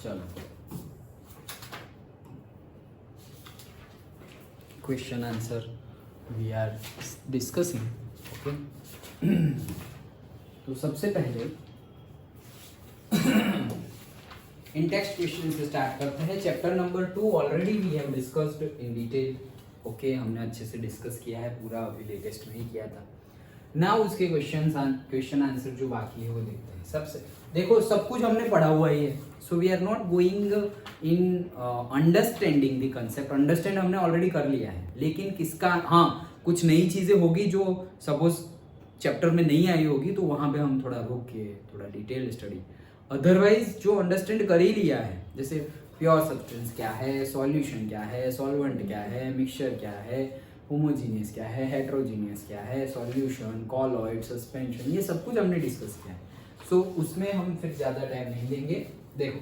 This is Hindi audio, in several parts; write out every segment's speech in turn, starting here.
चलो question answer we are discussing. Okay, तो सबसे पहले इन टेक्स्ट क्वेश्चन से स्टार्ट करते हैं। Chapter number 2 already we have discussed in detail. Okay, हमने अच्छे से डिस्कस किया है, पूरा अभी लेटेस्ट में ही किया था। नाउ उसके क्वेश्चन आंसर जो बाकी है वो देखते हैं। सबसे देखो, सब कुछ हमने पढ़ा हुआ ही है, so we are not going in understanding the concept. Understand हमने ऑलरेडी कर लिया है, लेकिन किसका, हाँ कुछ नई चीजें होगी जो सपोज चैप्टर में नहीं आई होगी, तो वहां पे हम थोड़ा रुक के थोड़ा डिटेल स्टडी। अदरवाइज जो अंडरस्टैंड कर ही लिया है, जैसे प्योर सब्सटेंस क्या है, सॉल्यूशन क्या है, सॉल्वेंट क्या है, मिक्सचर क्या है, होमोजीनियस क्या है, हेट्रोजीनियस क्या है, सॉल्यूशन, कॉलॉइड, सस्पेंशन, ये सब कुछ हमने डिस्कस किया है। सो उसमें हम फिर ज्यादा टाइम नहीं देंगे। देखो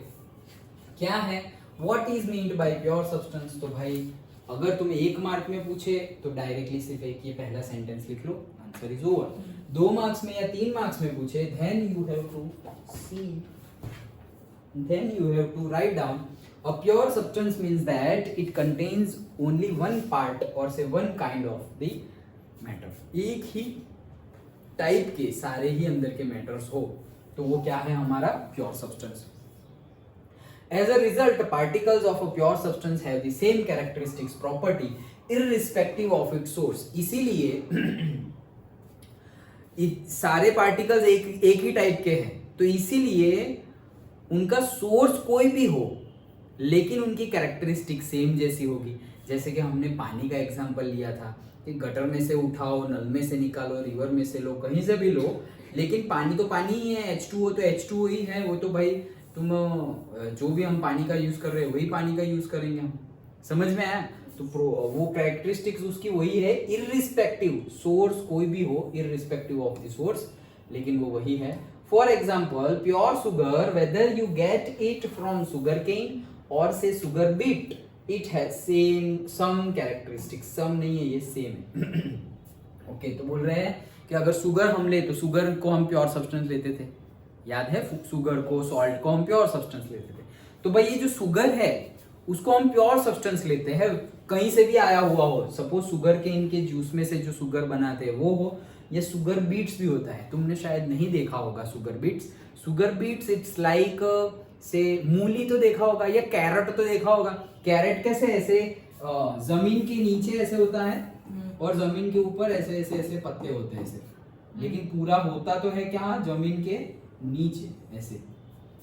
क्या है, what is meant by pure substance. तो भाई अगर तुम्हें 1 मार्क में पूछे तो डायरेक्टली सिर्फ एक ये पहला सेंटेंस लिख लो, आंसर इज ओवर। 2 मार्क्स में या 3 मार्क्स में पूछे, then you have to see, then you have to write down a pure substance means that it contains only one part or say one kind of the matter। एक ही टाइप के सारे ही अंदर के मैटर्स हो तो वो क्या है हमारा pure substance. As a result, particles of a pure substance have the same characteristics property irrespective of its source। इसीलिए सारे पार्टिकल्स एक ही टाइप के हैं, तो इसीलिए उनका सोर्स कोई भी हो लेकिन उनकी कैरेक्टरिस्टिक सेम जैसी होगी। जैसे कि हमने पानी का एग्जांपल लिया था कि गटर में से उठाओ, नल में से निकालो, रिवर में से लो, कहीं से भी लो, लेकिन पानी तो पानी ही है, H2O तो H2O ही है। वो तो भाई तुम जो भी हम पानी का यूज कर रहे हैं वही पानी का यूज करेंगे हम। समझ में आया? तो वो कैरेक्टरिस्टिक्स उसकी वही है, इररिस्पेक्टिव सोर्स कोई भी हो, इररिस्पेक्टिव ऑफ द सोर्स, लेकिन वो वही है। For example, pure sugar, whether you get it from sugarcane or say sugar beet, it has some characteristics। some नहीं है, ये same है। ओके, तो बोल रहे हैं कि अगर सुगर हम ले तो सुगर को हम प्योर सब्सटेंस लेते थे, याद है? सुगर को, सॉल्ट को हम प्योर सब्सटेंस लेते थे। तो भाई ये जो सुगर है उसको हम प्योर सब्सटेंस लेते हैं, कहीं से भी आया हुआ हो। सपोज सुगर केन के जूस में से जो सुगर बनाते हैं वो हो, या शुगर बीट्स भी होता है, तुमने शायद नहीं देखा होगा sugar beets. Sugar beets it's like से मूली तो देखा होगा, या कैरेट तो देखा होगा। कैरेट कैसे ऐसे जमीन के नीचे ऐसे होता है और जमीन के ऊपर ऐसे ऐसे ऐसे पत्ते होते हैं ऐसे, लेकिन पूरा होता तो है क्या, जमीन के नीचे ऐसे,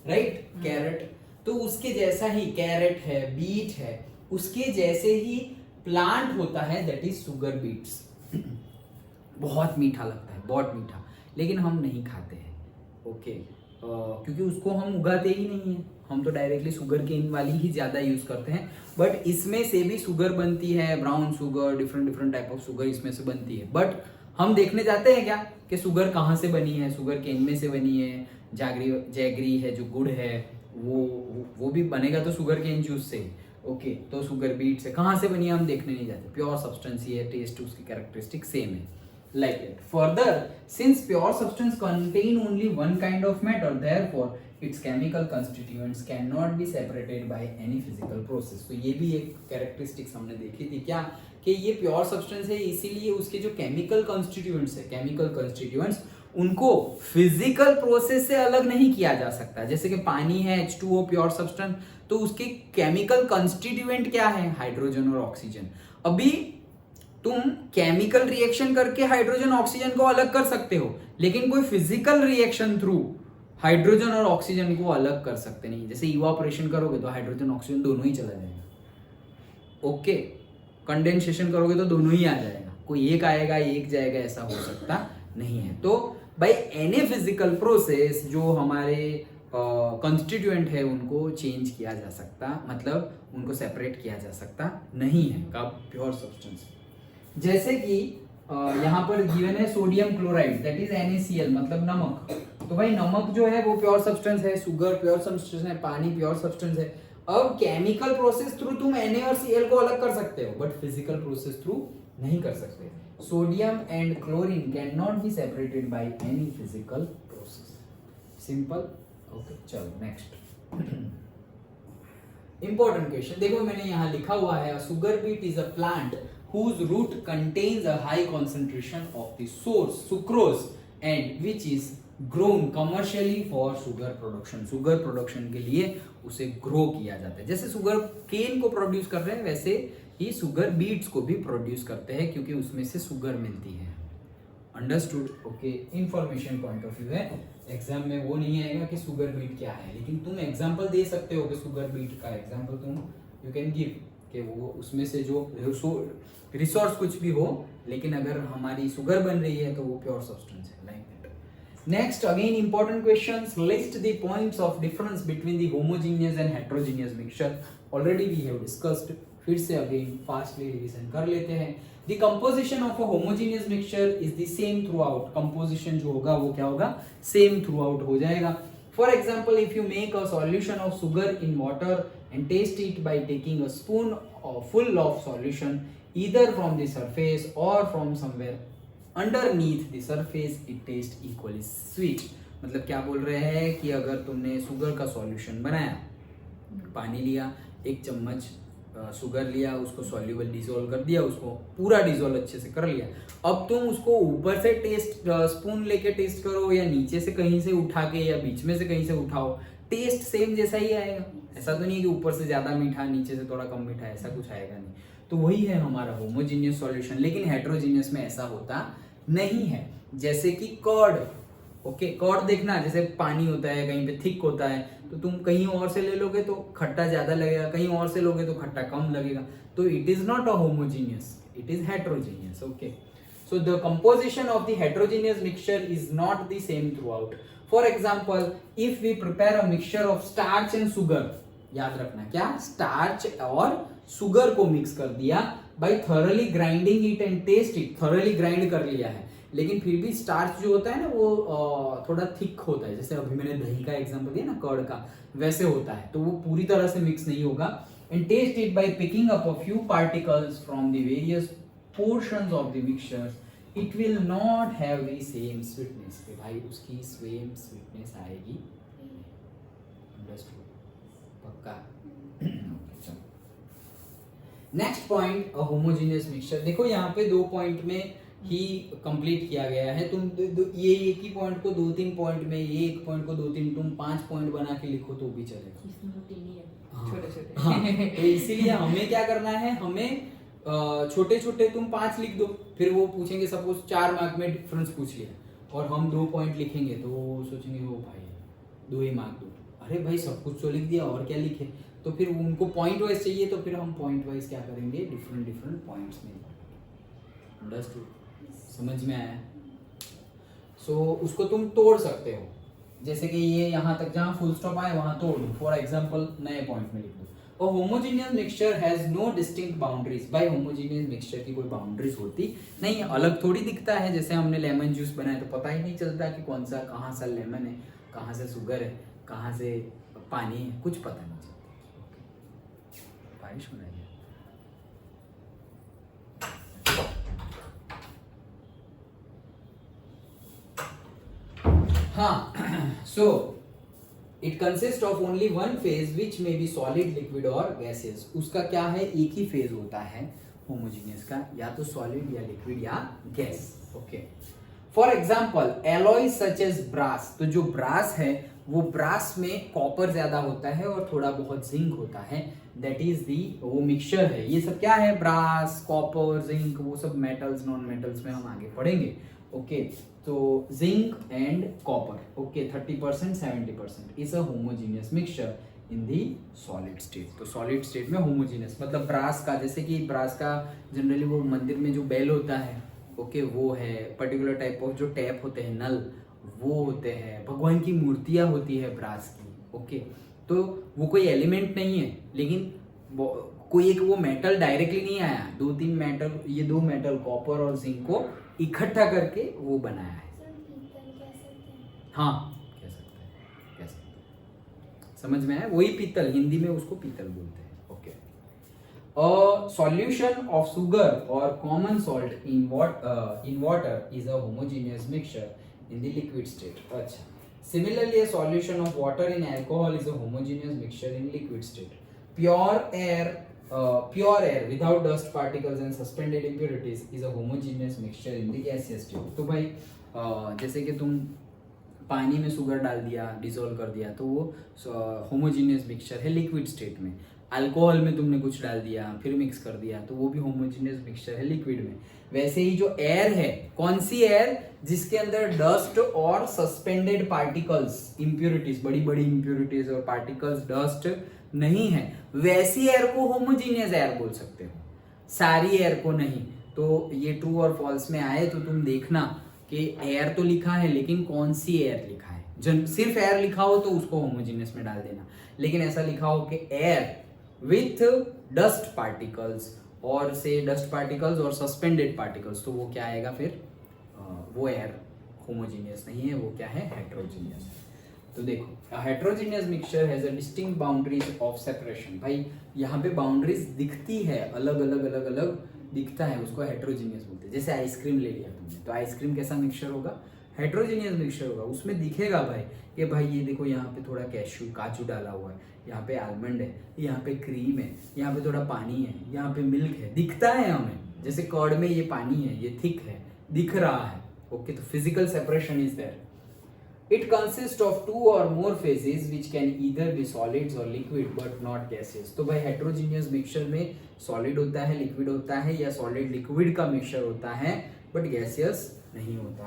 राइट? कैरेट तो उसके जैसा ही कैरेट है, बीट है, उसके जैसे ही प्लांट होता है, दैट इज शुगर बीट्स। बहुत मीठा लगता है, बहुत मीठा, लेकिन हम नहीं खाते हैं। ओके, क्योंकि उसको हम उगाते ही नहीं है, हम तो डायरेक्टली शुगर केन वाली ही ज्यादा यूज करते हैं। बट इसमें से भी शुगर बनती है, brown sugar, different different type of sugar इसमें से बनती है। बट हम देखने जाते हैं क्या कि शुगर कहाँ से बनी है, शुगर केन में से बनी है। जैगरी है जो गुड़ है वो भी बनेगा तो शुगर केन जूस से। ओके, तो शुगर बीट से कहाँ से बनी है हम देखने नहीं जाते, प्योर सब्सटेंस ही है, टेस्ट उसकी कैरेक्टरिस्टिक सेम है। Like it. Further, since pure substance contain only one kind of matter, therefore its chemical constituents cannot be separated by any physical process। तो ये भी एक कैरेक्टरिस्टिक्स हमने देखी थी क्या, कि ये प्योर सब्सटेंस है, इसीलिए उसके जो केमिकल कॉन्स्टिट्यूएंट्स है, केमिकल कॉन्स्टिट्यूएंट्स उनको फिजिकल प्रोसेस से अलग नहीं किया जा सकता। जैसे कि पानी है H2O प्योर सब्सटेंस, तो उसके केमिकल कॉन्स्टिट्यूएंट क्या है, हाइड्रोजन और ऑक्सीजन। अभी तुम केमिकल रिएक्शन करके हाइड्रोजन ऑक्सीजन को अलग कर सकते हो, लेकिन कोई फिजिकल रिएक्शन थ्रू हाइड्रोजन और ऑक्सीजन को अलग कर सकते नहीं। जैसे इवापोरेशन करोगे तो हाइड्रोजन ऑक्सीजन दोनों ही चला जाएगा। ओके, कंडेंसेशन करोगे तो दोनों ही आ जाएगा, कोई एक आएगा एक जाएगा, ऐसा हो सकता नहीं है। तो बाय एनी फिजिकल प्रोसेस जो हमारे कॉन्स्टिट्यूएंट है उनको चेंज किया जा सकता, मतलब उनको सेपरेट किया जा सकता नहीं है का प्योर सब्सटेंस। जैसे कि यहाँ पर गिवन है sodium chloride, that is NaCl, मतलब नमक। तो भाई नमक जो है वो प्योर सब्सटेंस है, शुगर प्योर सब्सटेंस है, पानी प्योर सब्सटेंस है। अब केमिकल प्रोसेस थ्रू तुम Na और Cl को अलग कर सकते हो, बट फिजिकल प्रोसेस थ्रू नहीं कर सकते। Sodium and chlorine can not be separated by any physical process. Simple. Okay चलो नेक्स्ट इंपॉर्टेंट क्वेश्चन देखो, मैंने यहाँ लिखा हुआ है sugar beet is a plant whose root contains a high concentration of the source sucrose and which is grown commercially for sugar production। sugar production के लिए उसे ग्रो किया जाता है। जैसे सुगर केन को प्रोड्यूस कर रहे हैं वैसे ही सुगर बीट्स को भी प्रोड्यूस करते हैं क्योंकि उसमें से सुगर मिलती है। Understood? Okay, information point of view है। एग्जाम में वो नहीं आएगा कि सुगर बीट क्या है, लेकिन तुम एग्जांपल दे सकते हो कि सुगर बीट का एग्जांपल तुम यू कैन गिव कि वो उसमें से जो रिसोर्स कुछ भी हो, लेकिन अगर हमारी शुगर बन रही है तो वो प्योर सब्सटेंस है, like that. Next again important questions, list the points of difference between the homogeneous and heterogeneous mixture. Already we have discussed, फिर से अगेन फास्टली रिवीजन कर लेते हैं। The composition of a homogeneous mixture is the same throughout. Composition जो होगा वो क्या होगा, सेम थ्रू आउट हो जाएगा। For example, if you make a solution of sugar in water and taste it by taking a spoon full of solution either from the surface or from somewhere underneath the surface, it tastes equally sweet। मतलब क्या बोल रहे हैं कि अगर तुमने शुगर का सॉल्यूशन बनाया, पानी लिया, एक चम्मच शुगर लिया, उसको सॉल्युबल डिसॉल्व कर दिया, उसको पूरा डिसॉल्व अच्छे से कर लिया, अब तुम उसको ऊपर से टेस्ट स्पून लेके टेस्ट करो या नीचे से कहीं से उठा के या बीच में से कहीं से उठाओ, टेस्ट सेम जैसा ही आएगा। ऐसा तो नहीं कि ऊपर से ज्यादा मीठा नीचे से थोड़ा कम मीठा, ऐसा कुछ आएगा नहीं। तो वही है हमारा होमोजीनियस सॉल्यूशन। लेकिन हेटेरोजीनियस में ऐसा होता नहीं है। जैसे कि कर्ड, ओके, कर्ड देखना, जैसे पानी होता है कहीं पे थिक होता है, तो तुम कहीं और से ले लोगे तो खट्टा ज्यादा लगेगा, कहीं और से लोगे तो खट्टा कम लगेगा। तो it is not a homogeneous, it is heterogeneous. Okay, so the composition of the heterogeneous mixture is not the same throughout। for example, if we prepare a mixture of starch and sugar, याद रखना क्या, स्टार्च और सुगर को मिक्स कर दिया, by thoroughly grinding it and taste it, thoroughly grind कर लिया है, लेकिन फिर भी स्टार्च जो होता है ना वो थोड़ा थिक होता है, जैसे अभी मैंने दही का एग्जांपल दिया ना, कर्ड का, वैसे होता है, तो वो पूरी तरह से मिक्स नहीं होगा। and taste it by picking up a few particles from the various portions of the mixture, it will not have the same sweetness। कि भाई उसकी सेम स्वीटनेस आएगी। पक्का? नेक्स्ट पॉइंट, अ होमोजेनियस मिक्सचर। देखो यहाँ पे 2 पॉइंट में ही कंप्लीट किया गया है। तुम ये एक ही पॉइंट को 2-3 पॉइंट में, ये एक पॉइंट को 2-3, तुम 5 पॉइंट बना के लिखो तो भी चलेगा, छोटे-छोटे। हाँ, तो इसीलिए हमें क्या करना है, हमें छोटे छोटे तुम 5 लिख दो, फिर वो पूछेंगे सपोज 4 मार्क में डिफरेंस पूछ लिया और हम 2 पॉइंट लिखेंगे तो वो सोचेंगे ओ भाई 2 ही मार्क दो, अरे भाई सब कुछ तो लिख दिया और क्या लिखे। तो फिर उनको पॉइंट वाइज चाहिए, तो फिर हम पॉइंट वाइज क्या करेंगे, डिफरेंट डिफरेंट पॉइंट्स में। अंडरस्टूड? समझ में आया? सो उसको तुम तोड़ सकते हो, जैसे कि ये यहाँ तक जहाँ फुल स्टॉप आए वहाँ तोड़ दो, फॉर एग्जाम्पल नए पॉइंट में लिख दो। A homogeneous mixture has no distinct boundaries। भाई होमोजेनियस मिक्सचर की कोई बाउंड्रीज होती नहीं, अलग थोड़ी दिखता है। जैसे हमने लेमन जूस बनाया तो पता ही नहीं चलता कि कौन सा, कहाँ सा लेमन है, कहाँ से शुगर है, कहाँ से पानी है, कुछ पता नहीं चलता। बारिश हो रही है। हाँ, so it consists of only one phase which may be solid, liquid or gaseous। उसका क्या है, एक ही फेज होता है होमोजेनियस का, या तो सॉलिड या लिक्विड या gas. Okay, for example alloy such as brass. तो जो ब्रास है वो ब्रास में कॉपर ज्यादा होता है और थोड़ा बहुत जिंक होता है, दैट इज दी वो मिक्सचर है। ये सब क्या है, ब्रास, कॉपर, जिंक, वो सब मेटल्स, नॉन मेटल्स में हम आगे पढ़ेंगे। ओके, तो zinc and copper, okay, 30% 70% is a homogeneous mixture in the solid state. तो सॉलिड स्टेट में होमोजेनियस मतलब ब्रास का, जैसे कि ब्रास का जनरली वो मंदिर में जो बेल होता है, ओके, वो है पर्टिकुलर टाइप ऑफ जो टैप होते हैं, नल, वो होते हैं, भगवान की मूर्तियां होती है ब्रास की। ओके, तो वो कोई एलिमेंट नहीं है, लेकिन कोई एक वो मेटल डायरेक्टली नहीं आया, 2-3 मेटल, ये 2 मेटल कॉपर और जिंक को इकट्ठा करके वो बनाया है। हाँ, कह सकते हैं। समझ में आया? वही पीतल, हिंदी में उसको पीतल बोलते हैं। Okay, a solution of sugar or common salt in water is a homogeneous mixture in the liquid state। अच्छा, Similarly, a solution of water in alcohol is a homogeneous mixture in liquid state. Pure air without dust particles and suspended impurities is a homogeneous mixture in the gaseous state. तो भाई जैसे कि तुम पानी में शुगर डाल दिया, डिसॉल्व कर दिया, तो वो होमोजीनियस मिक्सचर है लिक्विड स्टेट में. अल्कोहल में तुमने कुछ डाल दिया, फिर मिक्स कर दिया, तो वो भी होमोजीनियस मिक्सचर है लिक्विड में. वैसे ही जो एयर है, कौन सी एयर? जिसके अंदर डस्ट और सस्पेंडेड पार्टिकल्स, इंप्योरिटीज, बड़ी बड़ी इंप्योरिटीज और पार्टिकल्स, डस्ट नहीं है, वैसी एयर को होमोजीनियस एयर बोल सकते हो, सारी एयर को नहीं. तो ये ट्रू और फॉल्स में आए तो तुम देखना कि एयर तो लिखा है, लेकिन कौन सी एयर लिखा है. जब सिर्फ एयर लिखा हो तो उसको होमोजीनियस में डाल देना, लेकिन ऐसा लिखा हो कि एयर विथ डस्ट पार्टिकल्स और से डस्ट पार्टिकल्स और सस्पेंडेड पार्टिकल्स, तो वो क्या आएगा फिर? वो एयर होमोजीनियस नहीं है, वो क्या है? हेट्रोजीनियस. तो देखो, heterogeneous mixture has a distinct boundaries of separation. भाई यहाँ पे बाउंड्रीज दिखती है, अलग अलग दिखता है, उसको हेट्रोजीनियस बोलते हैं. जैसे आइसक्रीम ले लिया तुमने, तो आइसक्रीम कैसा मिक्सचर होगा? हेट्रोजीनियस मिक्सचर होगा. उसमें दिखेगा भाई कि भाई ये देखो, यहाँ पे थोड़ा काजू डाला हुआ है, यहाँ पे आलमंड है, यहाँ पे क्रीम है, यहाँ पे थोड़ा पानी है, यहाँ पे मिल्क है, दिखता है हमें. जैसे कर्ड में ये पानी है, ये थिक है, दिख रहा है. ओके, तो physical separation is there. It consists of two or more phases which can either be solids or liquid but not gaseous. तो भाई heterogeneous mixture में solid होता है, liquid होता है, या solid liquid का mixture होता है, but gaseous नहीं होता.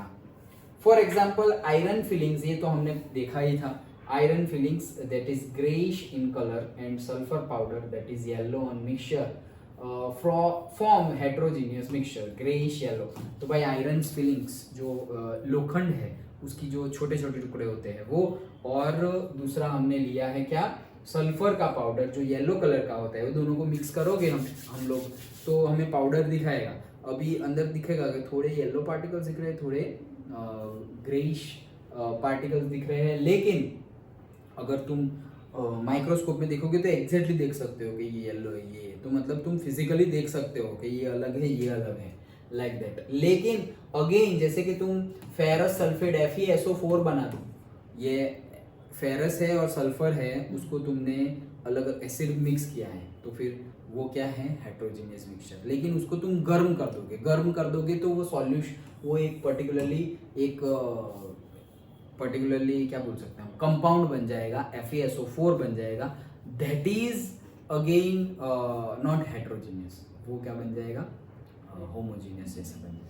For example, iron fillings, ये तो हमने देखा ही था. Iron fillings that is greyish in color and sulfur powder that is yellow on mixture form heterogeneous mixture, greyish yellow. तो भाई iron fillings जो लोखंड है, उसकी जो छोटे छोटे टुकड़े होते हैं वो, और दूसरा हमने लिया है क्या? सल्फर का पाउडर जो येलो कलर का होता है. वो दोनों को मिक्स करोगे हम लोग, तो हमें पाउडर दिखाएगा. अभी अंदर दिखेगा कि थोड़े येलो पार्टिकल्स दिख रहे हैं, थोड़े ग्रेइश पार्टिकल्स दिख रहे हैं. लेकिन अगर तुम माइक्रोस्कोप में देखोगे तो एग्जैक्टली देख सकते हो कि ये येलो है, ये, तो मतलब तुम फिजिकली देख सकते हो कि ये अलग है, ये अलग है, लाइक दैट. लेकिन अगेन, जैसे कि तुम फेरस सल्फेट FeSO4 बना दो, ये फेरस है और सल्फर है, उसको तुमने अलग एसिड मिक्स किया है, तो फिर वो क्या है? Heterogeneous mixture. लेकिन उसको तुम गर्म कर दोगे तो वो सॉल्यूशन, वो एक पर्टिकुलरली क्या बोल सकते हैं, कंपाउंड बन जाएगा, FeSO4 बन जाएगा. That is again not heterogeneous. वो क्या बन जाएगा? होमोजीनियस जैसा बन जाएगा.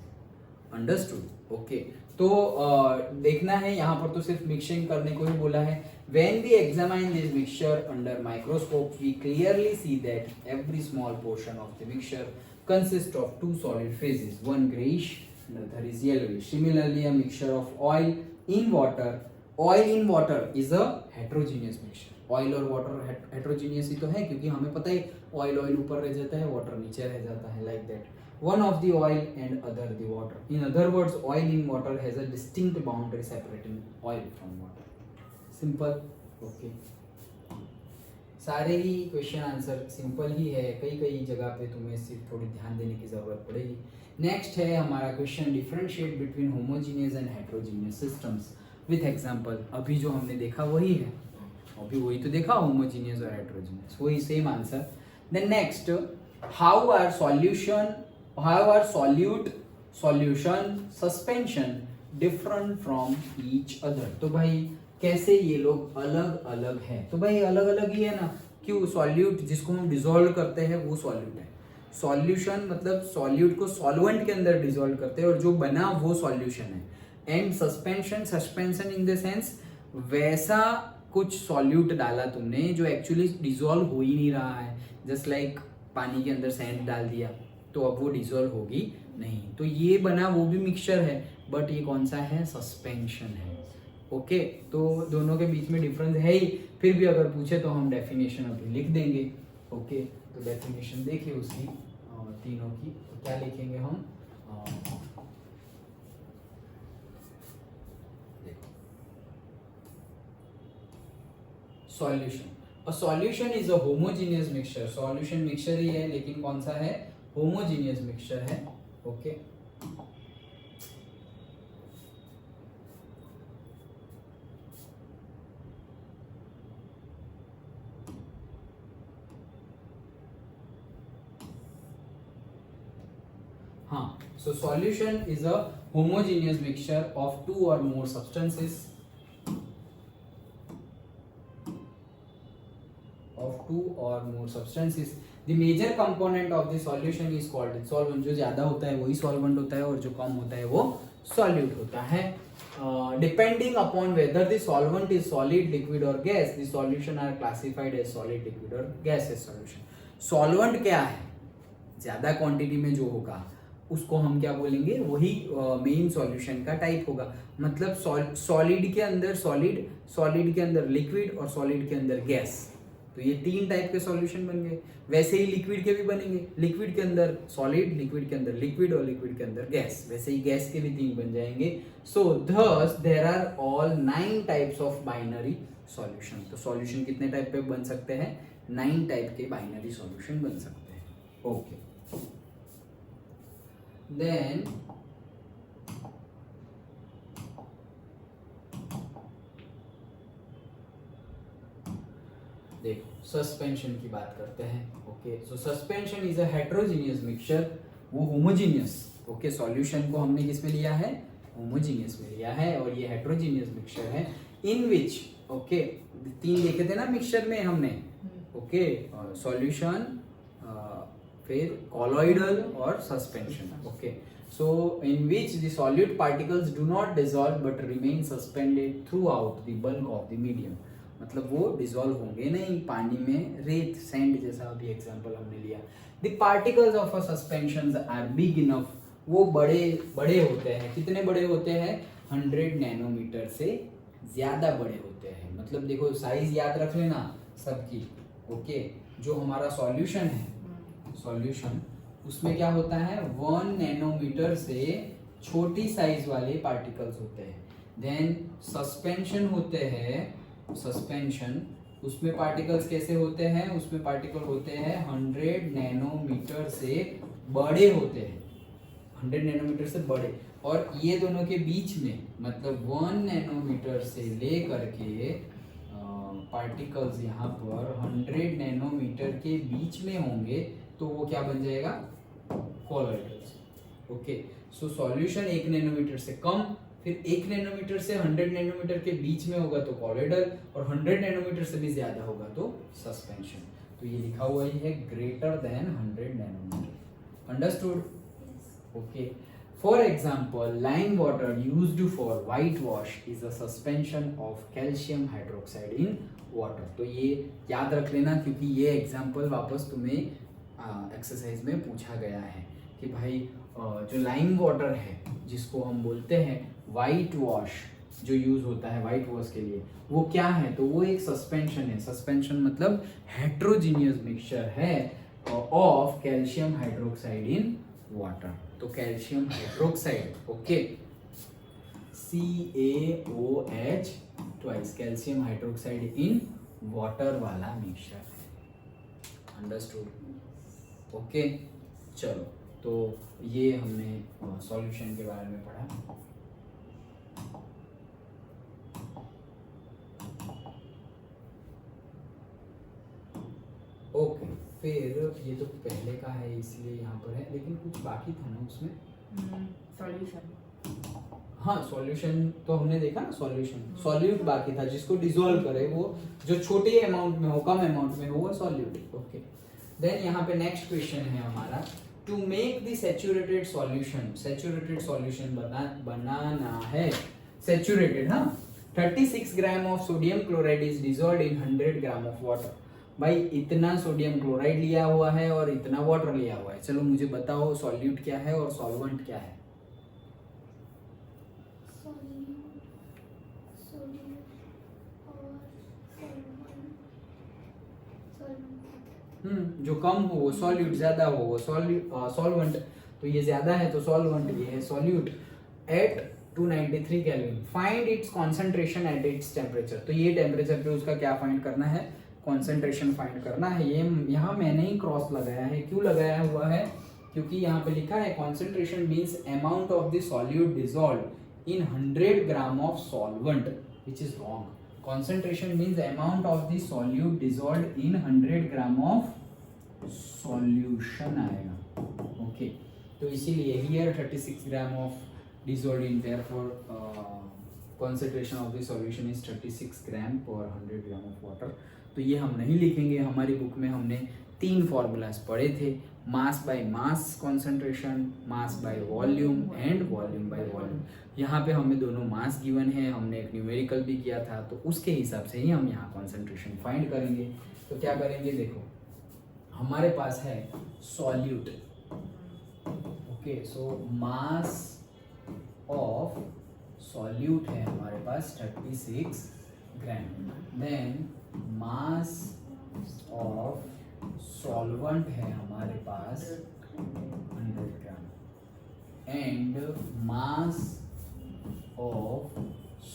अंडरस्टूड? ओके. तो देखना है, यहाँ पर तो सिर्फ मिक्सिंग करने को ही बोला है. When we examine this mixture under microscope, we clearly see that every small portion of the mixture consists of two solid phases, one greyish, another is yellowish. Similarly, a mixture of oil in water is a heterogeneous mixture. Oil और वाटर हेट्रोजीनियस ही तो है, क्योंकि हमें पता है ऑयल ऊपर रह जाता है, वाटर नीचे रह जाता है, like that. One of the oil and other the water. In other words, oil in water has a distinct boundary separating oil from water. Simple. Okay. सारे ही क्वेश्चन आंसर सिंपल ही है. कई जगह पे तुम्हें सिर्फ थोड़ी ध्यान देने की जरूरत पड़ेगी. नेक्स्ट है हमारा question, differentiate between homogeneous and heterogeneous systems with example. अभी जो हमने देखा वही है, अभी वही तो देखा, होमोजीनियस और हेट्रोजीनियस, वही same answer. Then next, how are solute, solution, suspension different from each other. तो भाई कैसे ये लोग अलग अलग हैं? तो भाई अलग अलग ही है ना. क्यों? सॉल्यूट जिसको हम डिसॉल्व करते हैं वो सॉल्यूट है. सॉल्यूशन मतलब सॉल्यूट को सॉल्वेंट के अंदर डिसॉल्व करते हैं और जो बना वो सॉल्यूशन है. And suspension in the sense वैसा कुछ सॉल्यूट डाला तुमने जो एक्चुअली डिसॉल्व हो ही नहीं रहा है. जस्ट लाइक पानी के अंदर सैंड डाल दिया तो अब वो डिसॉल्व होगी नहीं, तो ये बना वो भी मिक्सचर है, बट ये कौन सा है? सस्पेंशन है. ओके. तो दोनों के बीच में डिफरेंस है ही, फिर भी अगर पूछे तो हम डेफिनेशन अभी लिख देंगे. ओके. तो डेफिनेशन देखिए उसकी तीनों की, तो क्या लिखेंगे हम? Solution. A solution is a homogeneous mixture. Solution mixture ही है, लेकिन कौन सा है? होमोजीनियस मिक्सचर है. ओके. हाँ, so solution is a homogeneous mixture of two or more substances the major component of the solution is called solvent. जो ज्यादा होता है वही solvent होता है और जो कम होता है वो solute होता है. Depending upon whether the solvent is solid, liquid or gas, the solution are classified as solid, liquid or gaseous solution. Solvent क्या है? ज्यादा क्वांटिटी में जो होगा उसको हम क्या बोलेंगे, वही मेन सॉल्यूशन का टाइप होगा. मतलब सॉलिड के अंदर सॉलिड, सॉलिड के अंदर लिक्विड और सॉलिड के अंदर गैस. तो ये तीन टाइप के सॉल्यूशन बन गए. वैसे ही लिक्विड के भी बनेंगे, लिक्विड के अंदर सॉलिड, लिक्विड के अंदर लिक्विड और लिक्विड के अंदर गैस. वैसे ही गैस के भी तीन बन जाएंगे. So thus there are all 9 types of binary solution. तो सॉल्यूशन कितने टाइप पे बन सकते हैं? 9 टाइप के बाइनरी सॉल्यूशन बन सकते हैं. ओके, देन देखो सस्पेंशन की बात करते हैं. Okay, so suspension is a heterogeneous mixture. वो होमोजीनियस, ओके, सॉल्यूशन को हमने किस में लिया है? होमोजीनियस में लिया है. और ये हेट्रोजीनियस मिक्सचर है इन विच, ओके, तीन देखे थे ना मिक्सचर में हमने. ओके, सॉल्यूशन, फिर कॉलॉइडल और suspension. Okay, so in which the solute particles do not dissolve but remain suspended through out the bulk of the medium. मतलब वो डिसॉल्व होंगे नहीं पानी में, रेत, सैंड जैसा अभी एग्जांपल हमने लिया. The particles of a suspension are big enough. वो बड़े बड़े होते हैं. कितने बड़े होते हैं? 100 नैनोमीटर से ज्यादा बड़े होते हैं. मतलब देखो साइज याद रख लेना सबकी. ओके, जो हमारा सॉल्यूशन है, सॉल्यूशन उसमें क्या होता है? 1 नैनोमीटर से छोटी साइज वाले पार्टिकल्स होते हैं. देन सस्पेंशन होते हैं. सस्पेंशन, उसमें पार्टिकल्स कैसे होते हैं? उसमें पार्टिकल होते हैं 100 नैनोमीटर से बड़े होते हैं. 100 नैनोमीटर से बड़े. और ये दोनों के बीच में, मतलब 1 नैनोमीटर से ले करके पार्टिकल्स यहाँ पर 100 नैनोमीटर के बीच में होंगे तो वो क्या बन जाएगा? कॉलॉइडल्स. ओके, सो सॉल्यूशन 1 नैनोमीटर से कम, फिर 1 नैनोमीटर से 100 नैनोमीटर के बीच में होगा तो कॉलॉइडल, और 100 नैनोमीटर से भी ज्यादा होगा तो सस्पेंशन. तो ये लिखा हुआ ही है greater than 100 nanometre. Understood? Okay, for example lime water used for white wash is a suspension of calcium hydroxide in water. तो ये याद रख लेना क्योंकि ये एग्जांपल वापस तुम्हें एक्सरसाइज में पूछा गया है कि भाई जो लाइम वाटर है जिसको हम बोलते हैं वाइट वॉश, जो यूज होता है वाइट वॉश के लिए, वो क्या है? तो वो एक सस्पेंशन है. सस्पेंशन मतलब हेट्रोजीनियस मिक्सचर है of calcium hydroxide in water. तो calcium hydroxide, okay, CaOH twice, calcium hydroxide in water वाला मिक्सचर है. अंडरस्टूड? ओके, चलो, तो ये हमने सॉल्यूशन के बारे में पढ़ा. ओके, फिर ये तो पहले का है इसलिए यहाँ पर है, लेकिन कुछ बाकी था ना उसमें. सॉल्यूशन. हाँ, सॉल्यूशन तो हमने देखा ना. सॉल्यूशन, सॉल्यूट बाकी था जिसको डिसॉल्व करे, वो जो छोटे अमाउंट में हो, कम अमाउंट में हो, वो सॉल्यूट. ओके, देन यहाँ पे नेक्स्ट क्वेश्चन है हमारा, to make the saturated solution. Saturated solution बनाना है. सैचुरेटेड, हाँ, 36 gram of sodium chloride is dissolved in 100 gram of water. भाई इतना सोडियम क्लोराइड लिया हुआ है और इतना वाटर लिया हुआ है. चलो मुझे बताओ सॉल्यूट क्या है और सॉल्वेंट क्या है? जो कम हो वो सॉल्यूट, ज्यादा हो वो सॉल्वेंट. तो ये ज्यादा है तो सॉल्वेंट, ये है solute. At 293 kelvin, find its concentration at its temperature. तो ये टेम्परेचर पे उसका क्या फाइंड करना है? कॉन्सेंट्रेशन फाइंड करना है. ये यहाँ मैंने ही क्रॉस लगाया है. क्यों लगाया हुआ है? क्योंकि यहाँ पे लिखा है concentration means amount of the solute dissolved in 100 gram of solvent, which is wrong. concentration means amount of the solute dissolved in 100 gram of solution आएगा. ओके, तो इसीलिए here 36 gram of dissolved in therefore concentration of the solution is 36 ग्राम पर 100 ग्राम ऑफ वाटर। तो ये हम नहीं लिखेंगे, हमारी बुक में हमने 3 फॉर्मूलाज पढ़े थे, mass by mass concentration, mass by volume and volume by volume. यहाँ पे हमें दोनों मास गिवन है, हमने एक न्यूमेरिकल भी किया था, तो उसके हिसाब से ही हम यहाँ कॉन्सेंट्रेशन फाइंड करेंगे। तो क्या करेंगे, देखो हमारे पास है solute, okay, so mass of solute है हमारे पास 36 gram, then mass of solvent है हमारे पास 100 gram and mass of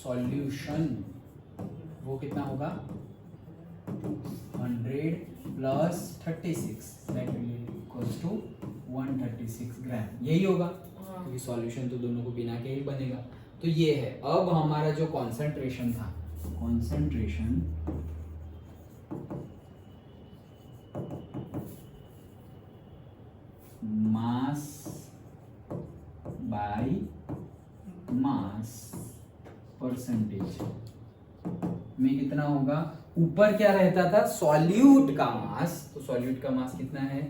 solution वो कितना होगा 100 plus 36 that will equals to 136 gram, यही होगा क्योंकि सॉल्यूशन तो दोनों को बिना के ही बनेगा। तो ये है, अब हमारा जो कॉन्सेंट्रेशन था, concentration mass by mass percentage में कितना होगा, ऊपर क्या रहता था सॉल्यूट का मास, तो सॉल्यूट का मास कितना है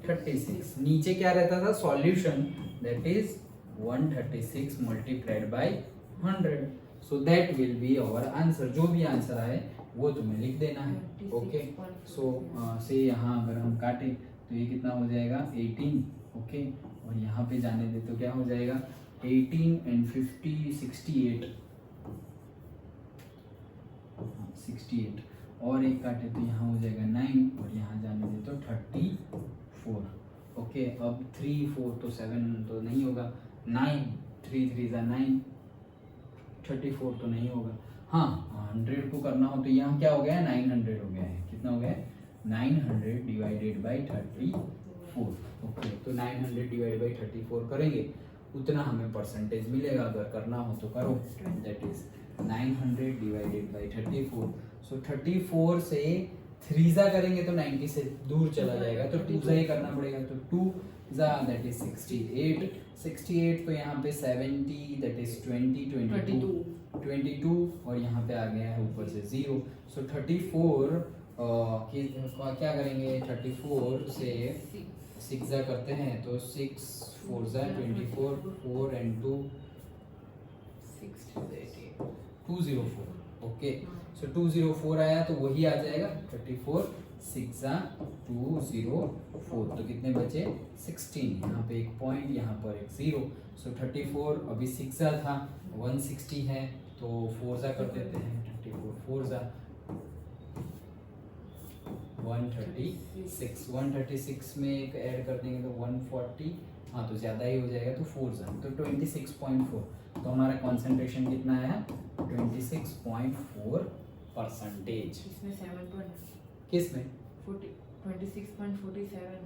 36, नीचे क्या रहता था solution, that is 136 multiplied by 100, so that will be our answer. जो भी आंसर आए वो तुम्हें लिख देना है, ओके। सो से यहाँ अगर हम काटे तो ये कितना हो जाएगा 18, ओके, और यहाँ पे जाने दे तो क्या हो जाएगा 18 एंड 50 68, 68 और एक काटे तो यहाँ हो जाएगा 9 और यहाँ जाने दे तो 34, ओके। अब 3 4 तो 7 तो नहीं होगा, 9 3 3 जा 9, 34 तो नहीं होगा, हाँ 100 को करना हो तो यहाँ क्या हो गया है 900 हो गया है, कितना हो गया है 900 डिवाइडेड बाई 34, ओके। तो 900 डिवाइड बाई 34 करेंगे उतना हमें परसेंटेज मिलेगा, अगर करना हो तो करो, दैट इज 900 डिवाइडेड बाई 34, सो 34 से 3 जा करेंगे तो 90 से दूर चला जाएगा, तो 2 जा ही करना पड़ेगा, तो 2 जा दैट इज 68, 68 तो यहाँ पे 70 दैट इज 20 22 और यहाँ पे आ गया है ऊपर से 0, सो 34 क्या करेंगे 34 से 6 जा करते हैं तो 6 4 जा 24, 4 and 2 204, ओके। सो 204 आया तो वही आ जाएगा 34 6 जा 204, तो कितने बचे 16, यहाँ पे एक पॉइंट यहाँ पर एक 0, सो 34 अभी 6 जा था 160 है तो 4 जा कर देते हैं, 34 4 जा 136, 136 में एक ऐड कर देंगे तो 140, हाँ तो ज़्यादा ही हो जाएगा तो 4 जा तो 26.4, तो हमारा कॉन्सेंट्रेशन कितना आया 26.4%। इसमें 7 किस में 26.47 है।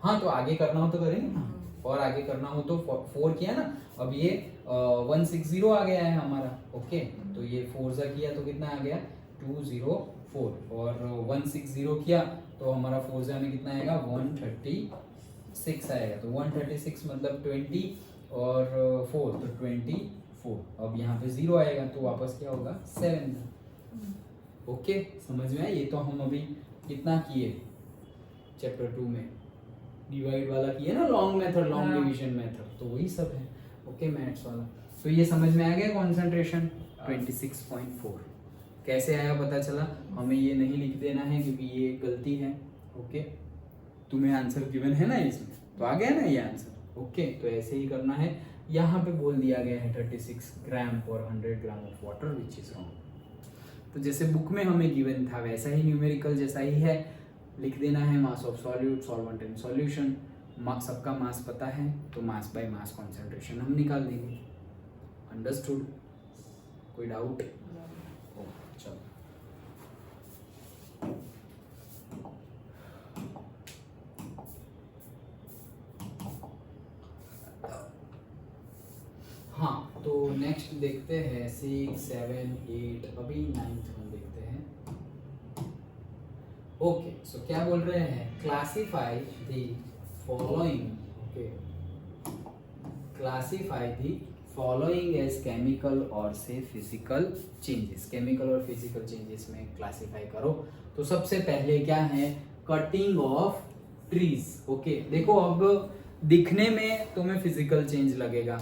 हाँ तो आगे करना हो तो करेंगे ना, और आगे करना हो तो 4 किया ना, अब ये 160 आ गया है हमारा, ओके। तो ये 4 जा किया तो कितना आ गया 204 और 160 किया तो हमारा 4 जा में कितना आएगा 136 आएगा, तो 136 मतलब 20 और 4 तो 24, अब यहाँ पे 0 आएगा तो वापस क्या होगा 7, ओके। समझ में आया, ये तो हम अभी कितना किए चैप्टर 2 में डिवाइड वाला किए ना, long method long division method, तो वही सब है, ओके मैथ्स वाला। तो ये समझ में आ गया कॉन्सेंट्रेशन 26.4 कैसे आया पता चला, हमें ये नहीं लिख देना है क्योंकि ये गलती है, ओके। तुम्हें आंसर गिवन है ना इसमें, तो आ गया ना ये आंसर, ओके। तो ऐसे ही करना है, यहाँ पे बोल दिया गया है 36 ग्राम पर 100 gram of water which is wrong. तो जैसे बुक में हमें गिवन था वैसा ही न्यूमेरिकल जैसा ही है, लिख देना है मास of solute solvent and solution, सबका मास पता है तो मास बाय मास कॉन्सेंट्रेशन हम निकाल देंगे, अंडरस्टूड, कोई डाउट? चलो हाँ, तो नेक्स्ट देखते हैं 6 7 8, अभी 9th हम देखते हैं, ओके। सो क्या बोल रहे हैं, classify the following, okay, classify the following as chemical और से फिजिकल चेंजेस। केमिकल और फिजिकल चेंजेस में क्लासिफाई करो तो सबसे पहले क्या है, कटिंग ऑफ ट्रीज। ओके, देखो अब दिखने में तुम्हें फिजिकल चेंज लगेगा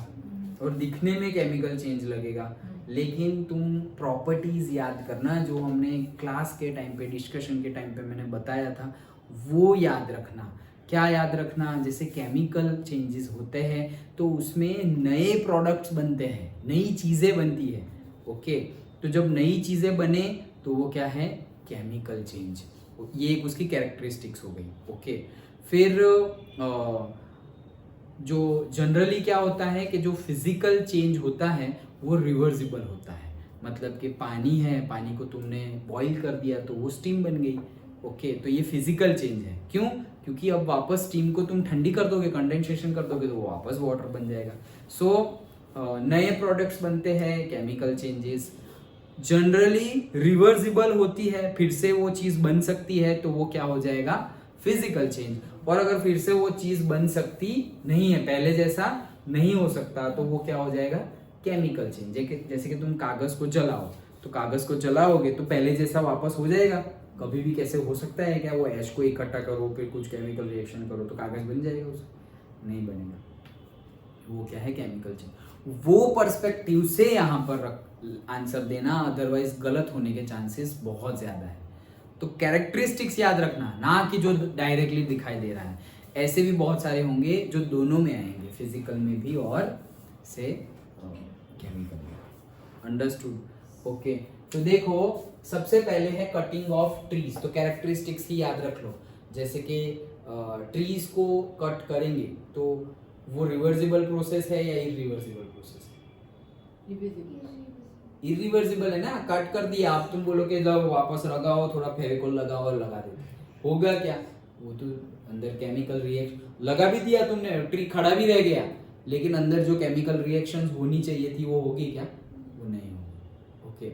और दिखने में केमिकल चेंज लगेगा, लेकिन तुम प्रॉपर्टीज याद करना जो हमने क्लास के टाइम पे, डिस्कशन के टाइम पे मैंने बताया था, वो याद रखना। क्या याद रखना, जैसे केमिकल चेंजेस होते हैं तो उसमें नए प्रोडक्ट्स बनते हैं, नई चीज़ें बनती है। ओके, तो जब नई चीज़ें बने तो वो क्या है, केमिकल चेंज। ये एक उसकी कैरेक्टरिस्टिक्स हो गई। ओके, फिर जो जनरली क्या होता है कि जो फिजिकल चेंज होता है वो रिवर्सिबल होता है। मतलब कि पानी है, पानी को तुमने बॉईल कर दिया तो वो स्टीम बन गई। ओके, तो ये फिजिकल चेंज है। क्यों? क्योंकि अब वापस स्टीम को तुम ठंडी कर दोगे, कंडेंसेशन कर दोगे तो वो वापस वाटर बन जाएगा। सो नए प्रोडक्ट्स बनते हैं, केमिकल चेंजेस जनरली रिवर्सिबल होती है, फिर से वो चीज़ बन सकती है तो वो क्या हो जाएगा, फिजिकल चेंज। और अगर फिर से वो चीज़ बन सकती नहीं है, पहले जैसा नहीं हो सकता, तो वो क्या हो जाएगा, केमिकल चेंज। जैसे कि तुम कागज को जलाओ तो कागज को जलाओगे तो पहले जैसा वापस हो जाएगा? कभी भी कैसे हो सकता है क्या? वो ऐश को इकट्ठा करो फिर कुछ केमिकल रिएक्शन करो तो कागज बन जाएगा? उसका नहीं बनेगा। वो क्या है, केमिकल चेंज। वो पर्सपेक्टिव से यहाँ पर आंसर देना, अदरवाइज गलत होने के चांसेस बहुत ज्यादा है। तो कैरेक्टरिस्टिक्स याद रखना, ना कि जो डायरेक्टली दिखाई दे रहा है। ऐसे भी बहुत सारे होंगे जो दोनों में आएंगे, फिजिकल में भी और से केमिकल में। अंडरस्टूड? ओके, तो देखो सबसे पहले है कटिंग ऑफ ट्रीज। तो कैरेक्टरिस्टिक्स ही याद रख लो। जैसे कि ट्रीज को कट करेंगे तो वो रिवर्सिबल प्रोसेस है या इरिवर्सिबल प्रोसेस है? इरिवर्सिबल है ना, कट कर दिया, आप तुम बोलो कि जब वापस लगाओ, थोड़ा फेविकोल लगाओ और लगा दो, होगा क्या? वो तो अंदर केमिकल रिएक्शन लगा भी दिया तुमने, ट्री खड़ा भी रह गया, लेकिन अंदर जो केमिकल रिएक्शंस होनी चाहिए थी वो होगी क्या? वो नहीं होगी। ओके,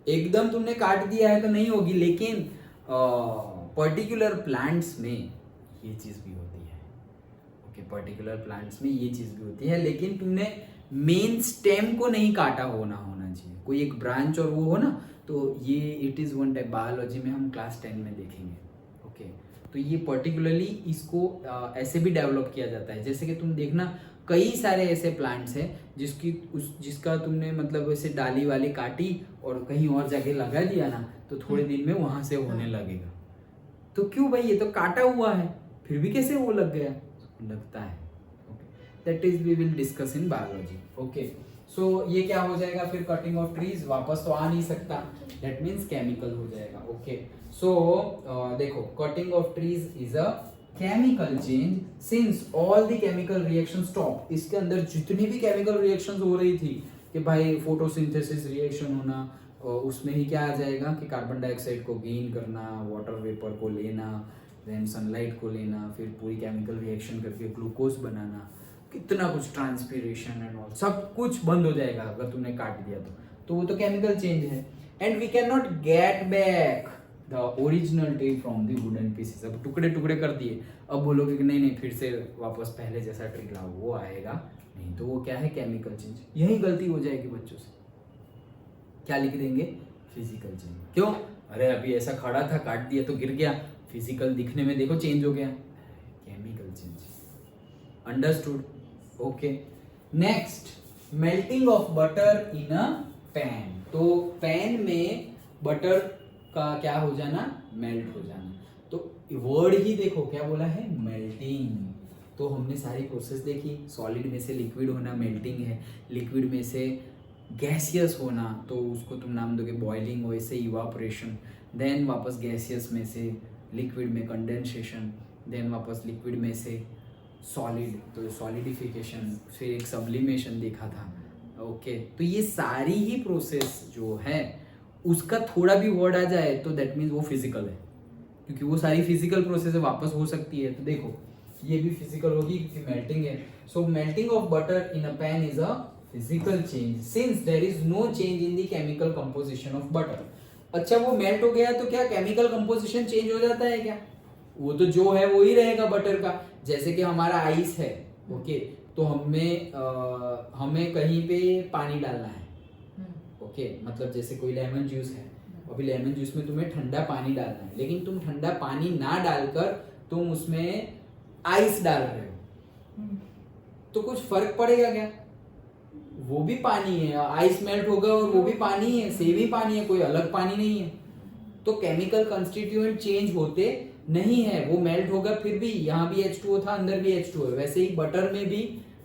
एकदम तुमने काट दिया है तो नहीं होगी, लेकिन पर्टिकुलर प्लांट्स में ये चीज भी होती है। ओके, पर्टिकुलर प्लांट्स में ये चीज भी होती है, लेकिन तुमने मेन स्टेम को नहीं काटा होना चाहिए, कोई एक ब्रांच और वो हो ना, तो ये it is one type, biology में हम क्लास 10 में देखेंगे। ओके, तो ये पर्टिकुलरली इसको ऐसे भी डेवलप किया जाता है। जैसे कि तुम देखना कई सारे ऐसे प्लांट्स हैं जिसका तुमने मतलब ऐसे डाली वाली काटी और कहीं और जाके लगा दिया ना, तो थोड़े दिन में वहां से होने लगेगा। तो क्यों भाई, ये तो काटा हुआ है, फिर भी कैसे वो लग गया? लगता है। That is we will discuss in biology. Okay, so ये क्या हो जाएगा फिर, कटिंग ऑफ ट्रीज, वापस तो आ नहीं सकता, दैट मीन्स केमिकल हो जाएगा। ओके, सो देखो cutting of trees is a chemical change since all the chemical reaction stop. इसके अंदर जितनी भी केमिकल रिएक्शंस हो रही थी कि भाई फोटोसिंथेसिस रिएक्शन होना, उसमें ही क्या आ जाएगा कि कार्बन डाइऑक्साइड को गेन करना, वाटर वेपर को लेना, देन सनलाइट को लेना, फिर पूरी केमिकल रिएक्शन करके ग्लूकोज बनाना, कितना कुछ ट्रांसपीरेशन एंड ऑल, सब कुछ बंद हो जाएगा अगर तुमने काट दिया तो वो तो केमिकल चेंज है। And we can not get back the original tree from the wooden pieces. अब टुकड़े टुकड़े कर दिए, अब बोलोगे कि नहीं फिर से वापस पहले जैसा ट्री लाओ, वो आएगा नहीं, तो वो क्या है, केमिकल चेंज। यही गलती हो जाएगी बच्चों से, क्या लिख देंगे, फिजिकल चेंज। क्यों? अरे अभी ऐसा खड़ा था, काट दिया तो गिर गया, फिजिकल दिखने में देखो चेंज हो गया, chemical change. Understood? Okay, next, melting of butter in a pan. तो पैन में बटर का क्या हो जाना, मेल्ट हो जाना। तो वर्ड ही देखो क्या बोला है, मेल्टिंग। तो हमने सारी प्रोसेस देखी, सॉलिड में से लिक्विड होना मेल्टिंग है, लिक्विड में से गैसियस होना तो उसको तुम नाम दोगे बॉइलिंग, वैसे इवापोरेशन, देन वापस गैसियस में से लिक्विड में कंडेंसेशन, देन वापस लिक्विड में से सॉलिड तो सॉलिडिफिकेशन, फिर एक सब्लिमेशन देखा था। ओके, तो ये सारी ही प्रोसेस जो है उसका थोड़ा भी वर्ड आ जाए तो दैट मीन्स वो फिजिकल है, क्योंकि वो सारी फिजिकल प्रोसेस वापस हो सकती है। तो देखो ये भी फिजिकल होगी क्योंकि मेल्टिंग है। So melting of butter in a pan is a physical change since there is no change in the chemical composition of butter. अच्छा, वो मेल्ट हो गया तो क्या केमिकल कंपोजिशन चेंज हो जाता है क्या? वो तो जो है वो ही रहेगा बटर का, जैसे कि हमारा आइस है। ओके, तो हमें कहीं पे पानी डालना है, ओके मतलब जैसे कोई लेमन जूस है, अभी लेमन जूस में तुम्हें ठंडा पानी डालना है, लेकिन तुम ठंडा पानी ना डालकर तुम उसमें आइस डाल रहे हो, तो कुछ फर्क पड़ेगा क्या? वो भी पानी है, आइस मेल्ट होगा और वो भी पानी है, सेम ही पानी है, कोई अलग पानी नहीं है। तो केमिकल कंस्टिट्यूएंट चेंज होते नहीं है, वो मेल्ट होगा फिर भी, यहाँ भी H2O था, अंदर भी H2O है। वैसे ही बटर में भी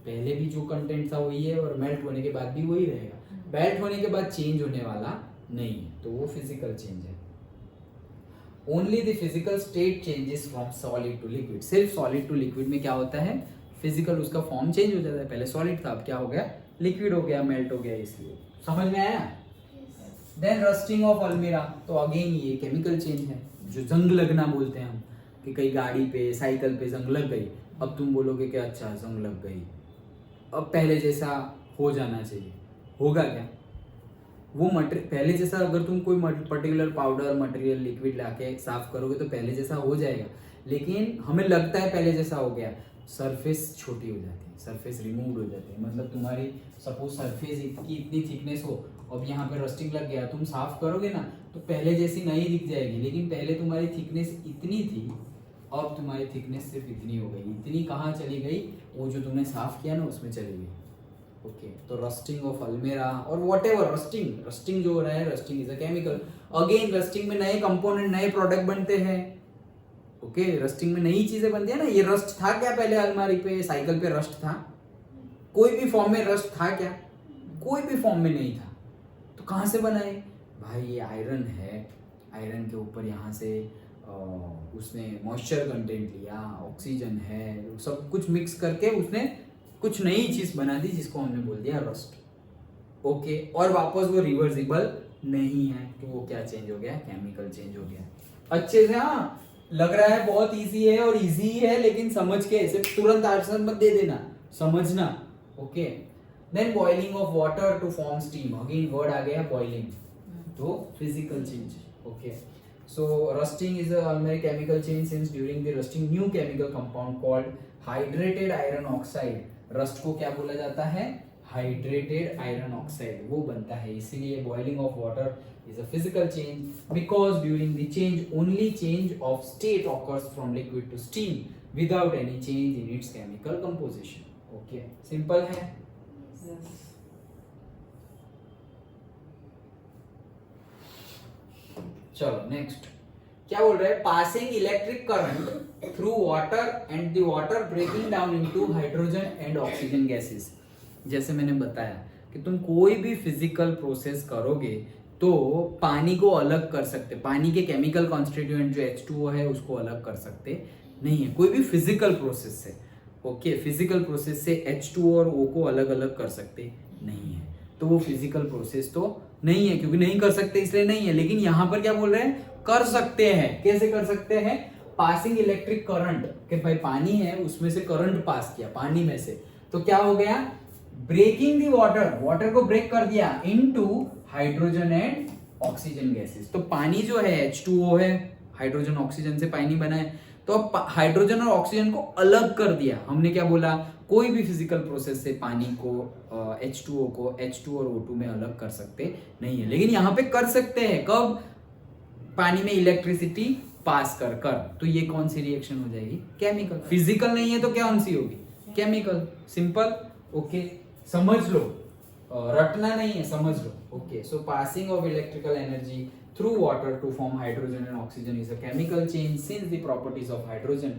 पहले भी जो कंटेंट था वही है और मेल्ट होने के बाद भी वही रहेगा, मेल्ट होने के बाद चेंज होने वाला नहीं है, तो वो फिजिकल चेंज है। Only the physical state changes from solid to liquid. सिर्फ सॉलिड टू लिक्विड में क्या होता है, फिजिकल उसका फॉर्म चेंज हो जाता है, पहले सॉलिड था अब क्या हो गया, लिक्विड हो गया, मेल्ट हो गया, इसलिए। समझ में आया? देन रस्टिंग ऑफ अलमीरा, तो अगेन ये केमिकल चेंज है, जो जंग लगना बोलते हैं हम, कि कहीं गाड़ी पे साइकिल पे जंग लग गई, अब तुम बोलोगे कि अच्छा जंग लग गई, अब पहले जैसा हो जाना चाहिए, होगा क्या? वो मटेरियल पहले जैसा, अगर तुम कोई पर्टिकुलर पाउडर मटेरियल लिक्विड लाके साफ करोगे तो पहले जैसा हो जाएगा, लेकिन हमें लगता है पहले जैसा हो गया, सरफेस छोटी हो जाती है, सरफेस रिमूव हो जाती है। मतलब तुम्हारी सपोज सरफेस की इतनी थिकनेस हो, अब यहाँ पे रस्टिंग लग गया, तुम साफ करोगे ना तो पहले जैसी नहीं दिख जाएगी, लेकिन पहले तुम्हारी थिकनेस इतनी थी, अब तुम्हारी थिकनेस सिर्फ इतनी हो गई। इतनी कहाँ चली गई? वो जो तुमने साफ किया ना उसमें चली गई। ओके, तो रस्टिंग ऑफ अलमीरा और वॉट एवर, रस्टिंग जो हो रहा है, rusting is a chemical. Again rusting में नए कंपोनेंट, नए प्रोडक्ट बनते हैं। ओके, रस्टिंग में नई चीजें बनती है ना। ये रस्ट था क्या पहले अलमारी पे, साइकिल पे रस्ट था? कोई भी फॉर्म में रस्ट था क्या? कोई भी फॉर्म में नहीं था। तो कहाँ से बनाए भाई? ये आयरन है, आयरन के ऊपर यहाँ से उसने मॉइस्चर कंटेंट लिया, ऑक्सीजन है, सब कुछ मिक्स करके उसने कुछ नई चीज बना दी जिसको हमने बोल दिया रस्ट। ओके, और वापस वो रिवर्सिबल नहीं है, तो वो क्या चेंज हो गया? केमिकल चेंज हो गया। अच्छे से, हाँ लग रहा है बहुत इजी है और इजी है, लेकिन समझ के ऐसे तुरंत आंसर मत दे देना, समझना। Okay, then boiling of water to form steam, again word आ गया बॉइलिंग, तो physical change. Okay, so rusting is a almeric chemical change since during the rusting new chemical compound called hydrated iron oxide, rust को क्या बोला जाता है? hydrated iron oxide, वो बनता है। इसीलिए boiling of water is a physical change because during the change only change of state occurs from liquid to steam without any change in its chemical composition. Okay, simple है। चलो नेक्स्ट क्या बोल रहे हैं? Passing electric current through water and the water breaking down into hydrogen and oxygen gases. जैसे मैंने बताया कि तुम कोई भी फिजिकल प्रोसेस करोगे तो पानी को अलग कर सकते, पानी के केमिकल कॉन्स्टिट्यूएंट जो H2O है उसको अलग कर सकते नहीं है कोई भी फिजिकल प्रोसेस से। ओके, फिजिकल प्रोसेस से H2O और O को अलग अलग कर सकते नहीं है, तो वो फिजिकल प्रोसेस तो नहीं है, क्योंकि नहीं कर सकते इसलिए नहीं है। लेकिन यहाँ पर क्या बोल रहे हैं? कर सकते हैं। कैसे कर सकते हैं? पासिंग इलेक्ट्रिक करंट, कि भाई पानी है उसमें से करंट पास किया पानी में से, तो क्या हो गया? ब्रेकिंग दी वाटर, वाटर को ब्रेक कर दिया into hydrogen and oxygen gases. तो पानी जो है H2O है, हाइड्रोजन ऑक्सीजन से पानी बना है, तो अब हाइड्रोजन और ऑक्सीजन को अलग कर दिया। हमने क्या बोला? कोई भी फिजिकल प्रोसेस से पानी को H2O को H2 और O2 में अलग कर सकते नहीं है, लेकिन यहाँ पे कर सकते हैं। कब? पानी में इलेक्ट्रिसिटी पास कर कर। तो ये कौन सी रिएक्शन हो जाएगी? केमिकल। फिजिकल नहीं है तो क्या कौन सी होगी? केमिकल। सिंपल। ओके, समझ लो, रटना नहीं है, समझ लो। Okay, so passing of electrical energy through water to form hydrogen and oxygen is a chemical change since the properties of hydrogen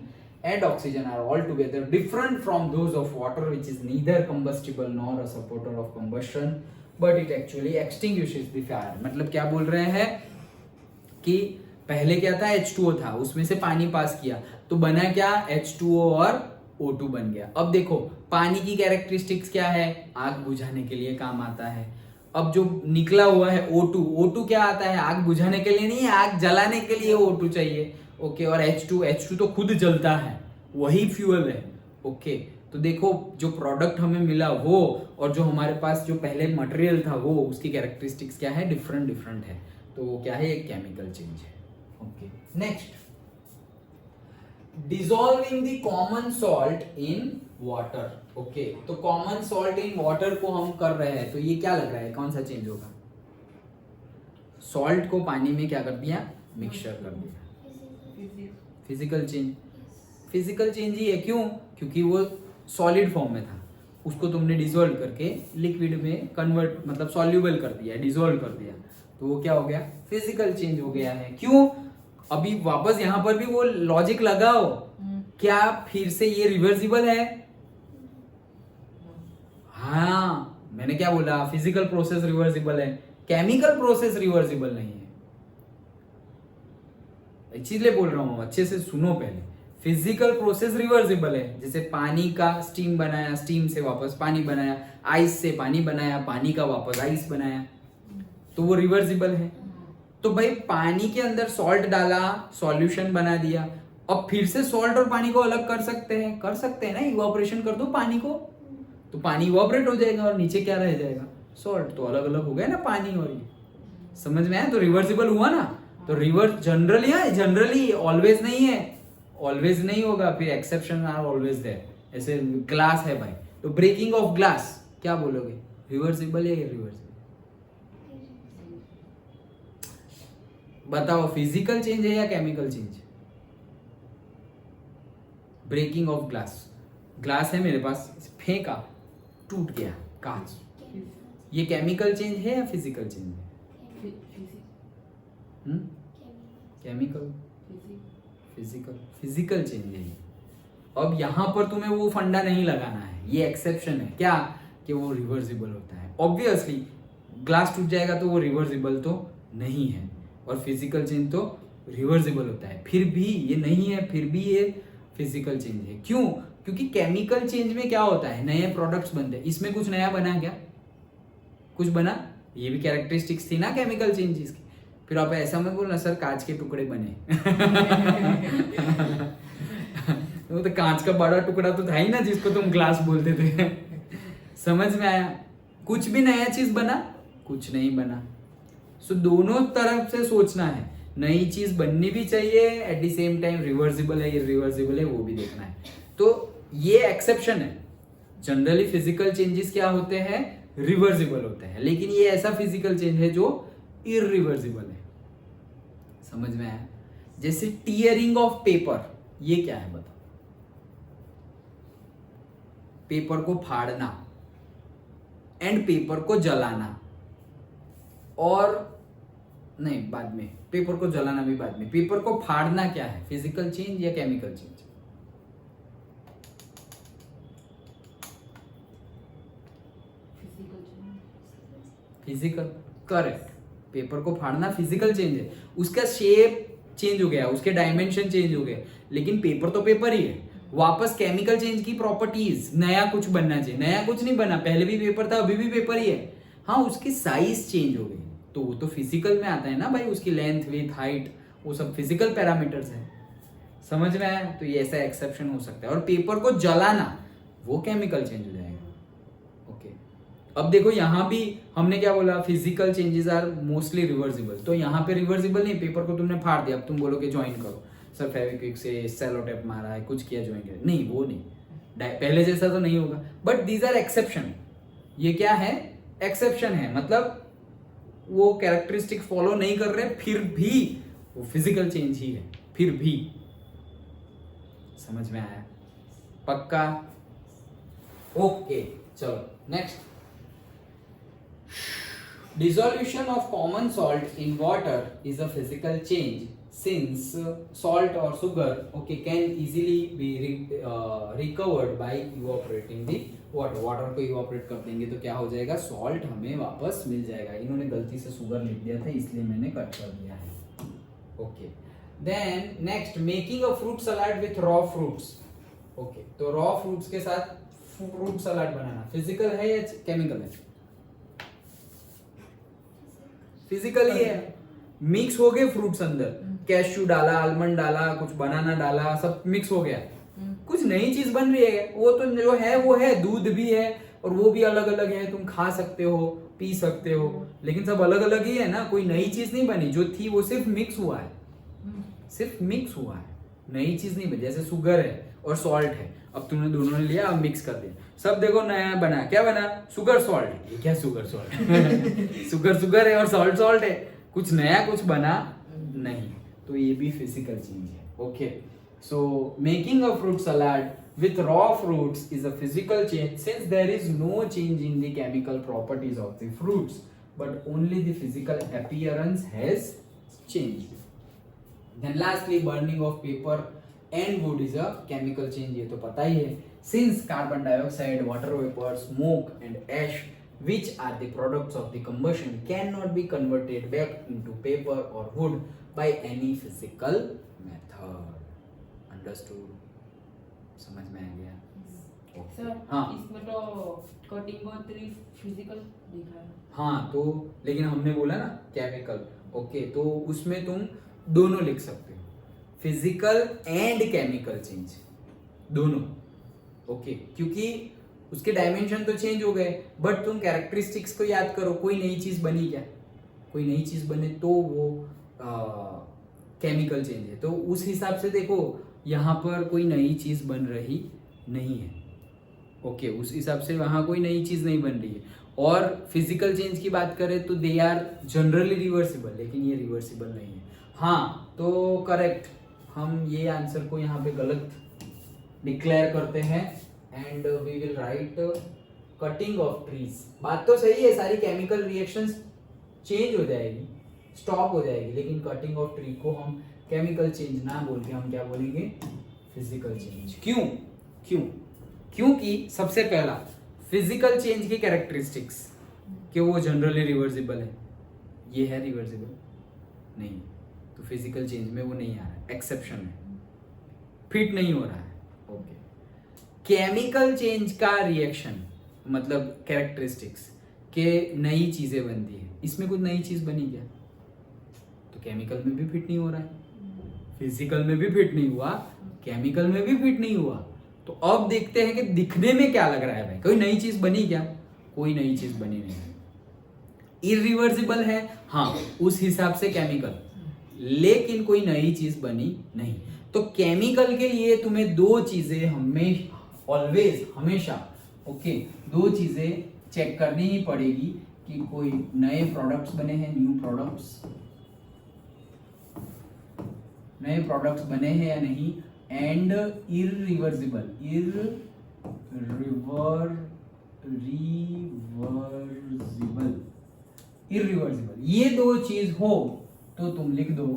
and oxygen are altogether different from those of water, which is neither combustible nor a supporter of combustion, but it actually extinguishes the fire. मतलब क्या बोल रहे हैं कि पहले क्या था? H2O था, उसमें से पानी पास किया तो बना क्या? H2O और O2 बन गया। अब देखो पानी की कैरेक्टरिस्टिक्स क्या है? आग बुझाने के लिए काम आता है। अब जो निकला हुआ है O2, O2 क्या आता है? आग बुझाने के लिए नहीं, आग जलाने के लिए O2 चाहिए। ओके, और H2 तो खुद जलता है, वही फ्यूल है। ओके, तो देखो जो प्रोडक्ट हमें मिला वो और जो हमारे पास जो पहले मटेरियल था वो, उसकी कैरेक्टरिस्टिक्स क्या है? डिफरेंट है। तो वो क्या है? एक केमिकल चेंज है। Okay, next dissolving the common salt in water. Okay, तो कॉमन सॉल्ट इन वाटर को हम कर रहे हैं, तो ये क्या लग रहा है, कौन सा चेंज होगा? सॉल्ट को पानी में क्या कर दिया, मिक्सचर कर दिया। फिजिकल चेंज, फिजिकल चेंज ही है। क्यों? क्योंकि वो सॉलिड फॉर्म में था, उसको तुमने डिसॉल्व करके लिक्विड में कन्वर्ट, मतलब सॉल्यूबल कर दिया, डिसॉल्व कर दिया, तो वो क्या हो गया, फिजिकल चेंज हो गया है। क्यों? अभी वापस यहां पर भी वो लॉजिक लगाओ, क्या फिर से ये रिवर्सिबल है? हाँ, मैंने क्या बोला, फिजिकल प्रोसेस रिवर्सिबल है, केमिकल प्रोसेस रिवर्सिबल नहीं है। इसीलिए बोल रहा हूं, अच्छे से सुनो पहले। फिजिकल प्रोसेस रिवर्सिबल है, जैसे पानी का स्टीम बनाया, स्टीम से वापस पानी बनाया, आइस से पानी बनाया, पानी का वापस आइस बनाया, तो वो रिवर्सिबल है। तो भाई पानी के अंदर सॉल्ट डाला, सॉल्यूशन बना दिया, अब फिर से सॉल्ट और पानी को अलग कर सकते हैं, कर सकते हैं ना, इवापोरेशन कर दो पानी को, तो पानी इवापोरेट हो जाएगा और नीचे क्या रह जाएगा, सॉल्ट। तो अलग अलग हो गया ना पानी और ये, समझ में आया? तो रिवर्सिबल हुआ ना। तो रिवर्स जनरली है, जनरली ऑलवेज नहीं है, ऑलवेज नहीं होगा, फिर एक्सेप्शन आर ऑलवेज देयर। ऐसे ग्लास है भाई, तो ब्रेकिंग ऑफ ग्लास क्या बोलोगे, रिवर्सिबल है या इरिवर्सिबल? बताओ, फिजिकल चेंज है या chemical change? Breaking of glass, glass है मेरे पास, फेंका, टूट गया कांच, ये केमिकल चेंज है या फिजिकल चेंज है? केमिकल, फिजिकल, फिजिकल चेंज है। अब यहां पर तुम्हें वो फंडा नहीं लगाना है, ये एक्सेप्शन है क्या, कि वो रिवर्सिबल होता है। ऑब्वियसली ग्लास टूट जाएगा तो वो रिवर्सिबल तो नहीं है, और फिजिकल चेंज तो रिवर्सिबल होता है। फिर भी ये नहीं है, फिर भी ये फिजिकल चेंज है। क्यों? क्योंकि केमिकल चेंज में क्या होता है, नए प्रोडक्ट्स बनते हैं। इसमें कुछ नया बना क्या, कुछ बना? ये भी कैरेक्टरिस्टिक्स थी ना केमिकल चेंजेस की। फिर आप ऐसा मत बोलना सर कांच के टुकड़े बने वो तो कांच का बड़ा टुकड़ा तो था ही ना, जिसको तुम ग्लास बोलते थे समझ में आया? कुछ भी नया चीज बना, कुछ नहीं बना। सो दोनों तरफ से सोचना है, नई चीज बननी भी चाहिए, at the same time reversible है, इरिवर्सिबल है, वो भी देखना है। तो ये एक्सेप्शन है। जनरली फिजिकल चेंजेस क्या होते हैं, रिवर्सिबल होते हैं, लेकिन ये ऐसा फिजिकल चेंज है जो इरिवर्सिबल है। समझ में आया? जैसे टीयरिंग ऑफ पेपर, ये क्या है बताओ? पेपर को फाड़ना एंड पेपर को जलाना, और नहीं बाद में, पेपर को जलाना भी बाद में। पेपर को फाड़ना क्या है, फिजिकल चेंज या chemical change? Physical, correct. Paper को फाड़ना फिजिकल चेंज है, उसका शेप चेंज हो गया, उसके डायमेंशन चेंज हो गए, लेकिन पेपर तो पेपर ही है। वापस केमिकल चेंज की प्रॉपर्टीज, नया कुछ बनना चाहिए, नया कुछ नहीं बना, पहले भी पेपर था, अभी भी पेपर ही है। हाँ, उसकी साइज चेंज हो गई, तो वो तो फिजिकल में आता है ना भाई, उसकी लेंथ, विड्थ, हाइट, वो सब फिजिकल पैरामीटर्स हैं। समझ में आया? तो ये ऐसा एक्सेप्शन हो सकता है। और पेपर को जलाना, वो केमिकल चेंज हो जाएगा। ओके, अब देखो यहां भी हमने क्या बोला, physical changes are mostly reversible. तो यहाँ पे रिवर्सिबल नहीं, पेपर को तुमने फाड़ दिया, अब तुम बोलोगे ज्वाइन करो, सर फेविक्विक से सेलो टेप मारा है, कुछ किया, ज्वाइन किया, नहीं, वो नहीं, पहले जैसा तो नहीं होगा। But these are exception. ये क्या है, एक्सेप्शन है, मतलब वो कैरेक्टरिस्टिक फॉलो नहीं कर रहे, फिर भी वो फिजिकल चेंज ही है, फिर भी। समझ में आया? पक्का? ओके, चलो next. Dissolution of common salt in water is a physical change since salt or sugar, okay, can easily be recovered by evaporating the water. Water को evaporate कर देंगे तो क्या हो जाएगा, salt हमें वापस मिल जाएगा। इन्होंने गलती से sugar लिख दिया था, इसलिए मैंने कट कर दिया है। Okay. Then next, making a fruit salad with raw fruits. Okay, तो raw fruits के साथ fruit salad बनाना फिजिकल है या केमिकल है? फिजिकली है। मिक्स हो गए फ्रूट्स अंदर, कैश्यू डाला, आलमंड डाला, कुछ बनाना डाला, सब मिक्स हो गया, कुछ नई चीज बन रही है। वो तो जो है वो है, दूध भी है और वो भी अलग अलग है, तुम खा सकते हो, पी सकते हो, लेकिन सब अलग अलग ही है ना, कोई नई चीज नहीं बनी। जो थी वो सिर्फ मिक्स हुआ है, सिर्फ मिक्स हुआ है, नई चीज नहीं बनी। जैसे शुगर है और सॉल्ट है, अब तुमने दोनों ने लिया, अब मिक्स कर दिया, सब देखो नया बना, क्या बना? Sugar salt. ये क्या शुगर सॉल्ट? शुगर है और सॉल्ट है, कुछ नया कुछ बना नहीं। तो ये भी फिजिकल चेंज है। Okay, so making a fruit salad with raw fruits is a physical change since there is no change in the chemical properties of the fruits but only the physical appearance has changed. Then lastly, burning of paper and wood is a chemical change. ये तो पता ही है, since carbon dioxide, water vapor, smoke and ash which are the products of the combustion cannot be converted back into paper or wood by any physical method. Understood? समझ में आ गया? सर हाँ इसमें तो कटिंग और ट्री फिजिकल दिखा है। हाँ, तो लेकिन हमने बोला ना केमिकल। ओके, तो उसमें तुम दोनों लिख सकते हो, फिजिकल एंड केमिकल चेंज, दोनों। ओके, क्योंकि उसके डायमेंशन तो चेंज हो गए, बट तुम कैरेक्टरिस्टिक्स को याद करो, कोई नई चीज बनी क्या? कोई नई चीज बने तो वो केमिकल चेंज है। तो उस हिसाब से देखो, यहाँ पर कोई नई चीज बन रही नहीं है। ओके, उस हिसाब से वहाँ कोई नई चीज नहीं बन रही है। और फिजिकल चेंज की बात करें तो दे आर जनरली रिवर्सिबल, लेकिन ये रिवर्सिबल नहीं है। हाँ, तो करेक्ट, हम ये आंसर को यहाँ पे गलत डिक्लेयर करते हैं and we will write cutting of trees. बात तो सही है, सारी केमिकल रिएक्शंस चेंज हो जाएगी, स्टॉप हो जाएगी, लेकिन कटिंग ऑफ ट्री को हम केमिकल चेंज ना बोल के हम क्या बोलेंगे? Physical change. क्योंकि सबसे पहला फिजिकल चेंज की कैरेक्टरिस्टिक्स कि वो जनरली रिवर्सिबल है, ये है रिवर्सिबल नहीं, तो फिजिकल चेंज में वो नहीं आ रहा है, एक्सेप्शन है, फिट नहीं हो रहा है। ओके, केमिकल चेंज का रिएक्शन मतलब कैरेक्टरिस्टिक्स के नई चीजें बनती है, इसमें कुछ नई चीज बनी क्या? तो केमिकल में भी फिट नहीं हो रहा है, फिजिकल में भी फिट नहीं हुआ, केमिकल में भी फिट नहीं हुआ। तो अब देखते हैं कि दिखने में क्या लग रहा है भाई, कोई नई चीज बनी क्या? कोई नई चीज बनी नहीं है। इरिवर्सिबल है, हाँ, उस हिसाब से केमिकल, लेकिन कोई नई चीज बनी नहीं। तो केमिकल के लिए तुम्हें दो चीजें हमेशा ओके, दो चीजें चेक करनी ही पड़ेगी कि कोई नए प्रोडक्ट्स बने हैं, नए प्रोडक्ट्स बने हैं या नहीं, एंड इरिवर्सिबल, ये दो चीज हो तो तुम लिख दो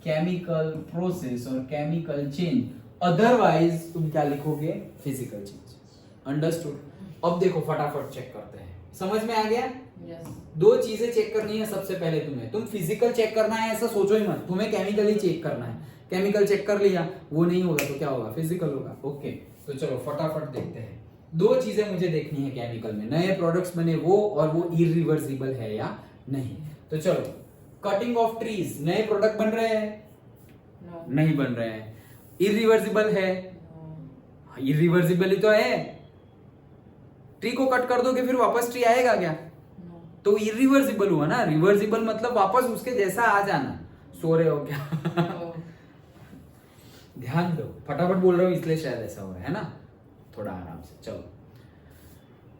केमिकल प्रोसेस और केमिकल चेंज, अदरवाइज तुम क्या लिखोगे? Physical change. अंडरस्टूड? अब देखो फटाफट चेक करते हैं, समझ में आ गया? यस। दो चीजें चेक करनी है सबसे पहले तुम्हें, तुम फिजिकल चेक करना है ऐसा सोचो ही मत, तुम्हें केमिकल ही चेक करना है। केमिकल चेक कर लिया, वो नहीं होगा तो क्या होगा? फिजिकल होगा। ओके, तो चलो फटाफट देखते हैं। दो चीजें मुझे देखनी है केमिकल में, नए प्रोडक्ट्स बने वो, और वो इरिवर्सिबल है या नहीं। तो चलो, कटिंग ऑफ ट्रीज, नए प्रोडक्ट बन रहे हैं? नो। नहीं बन रहे हैं। इरिवर्सिबल है? नो। इरिवर्सिबल ही तो है, ट्री को कट कर दोगे फिर वापस ट्री आएगा क्या? नो। तो इरिवर्सिबल हुआ ना, रिवर्सिबल मतलब वापस उसके जैसा आ जाना। सो रहे हो क्या? ध्यान दो, फटाफट बोल रहा हूँ इसलिए शायद ऐसा हो रहा है ना, थोड़ा आराम से। चलो,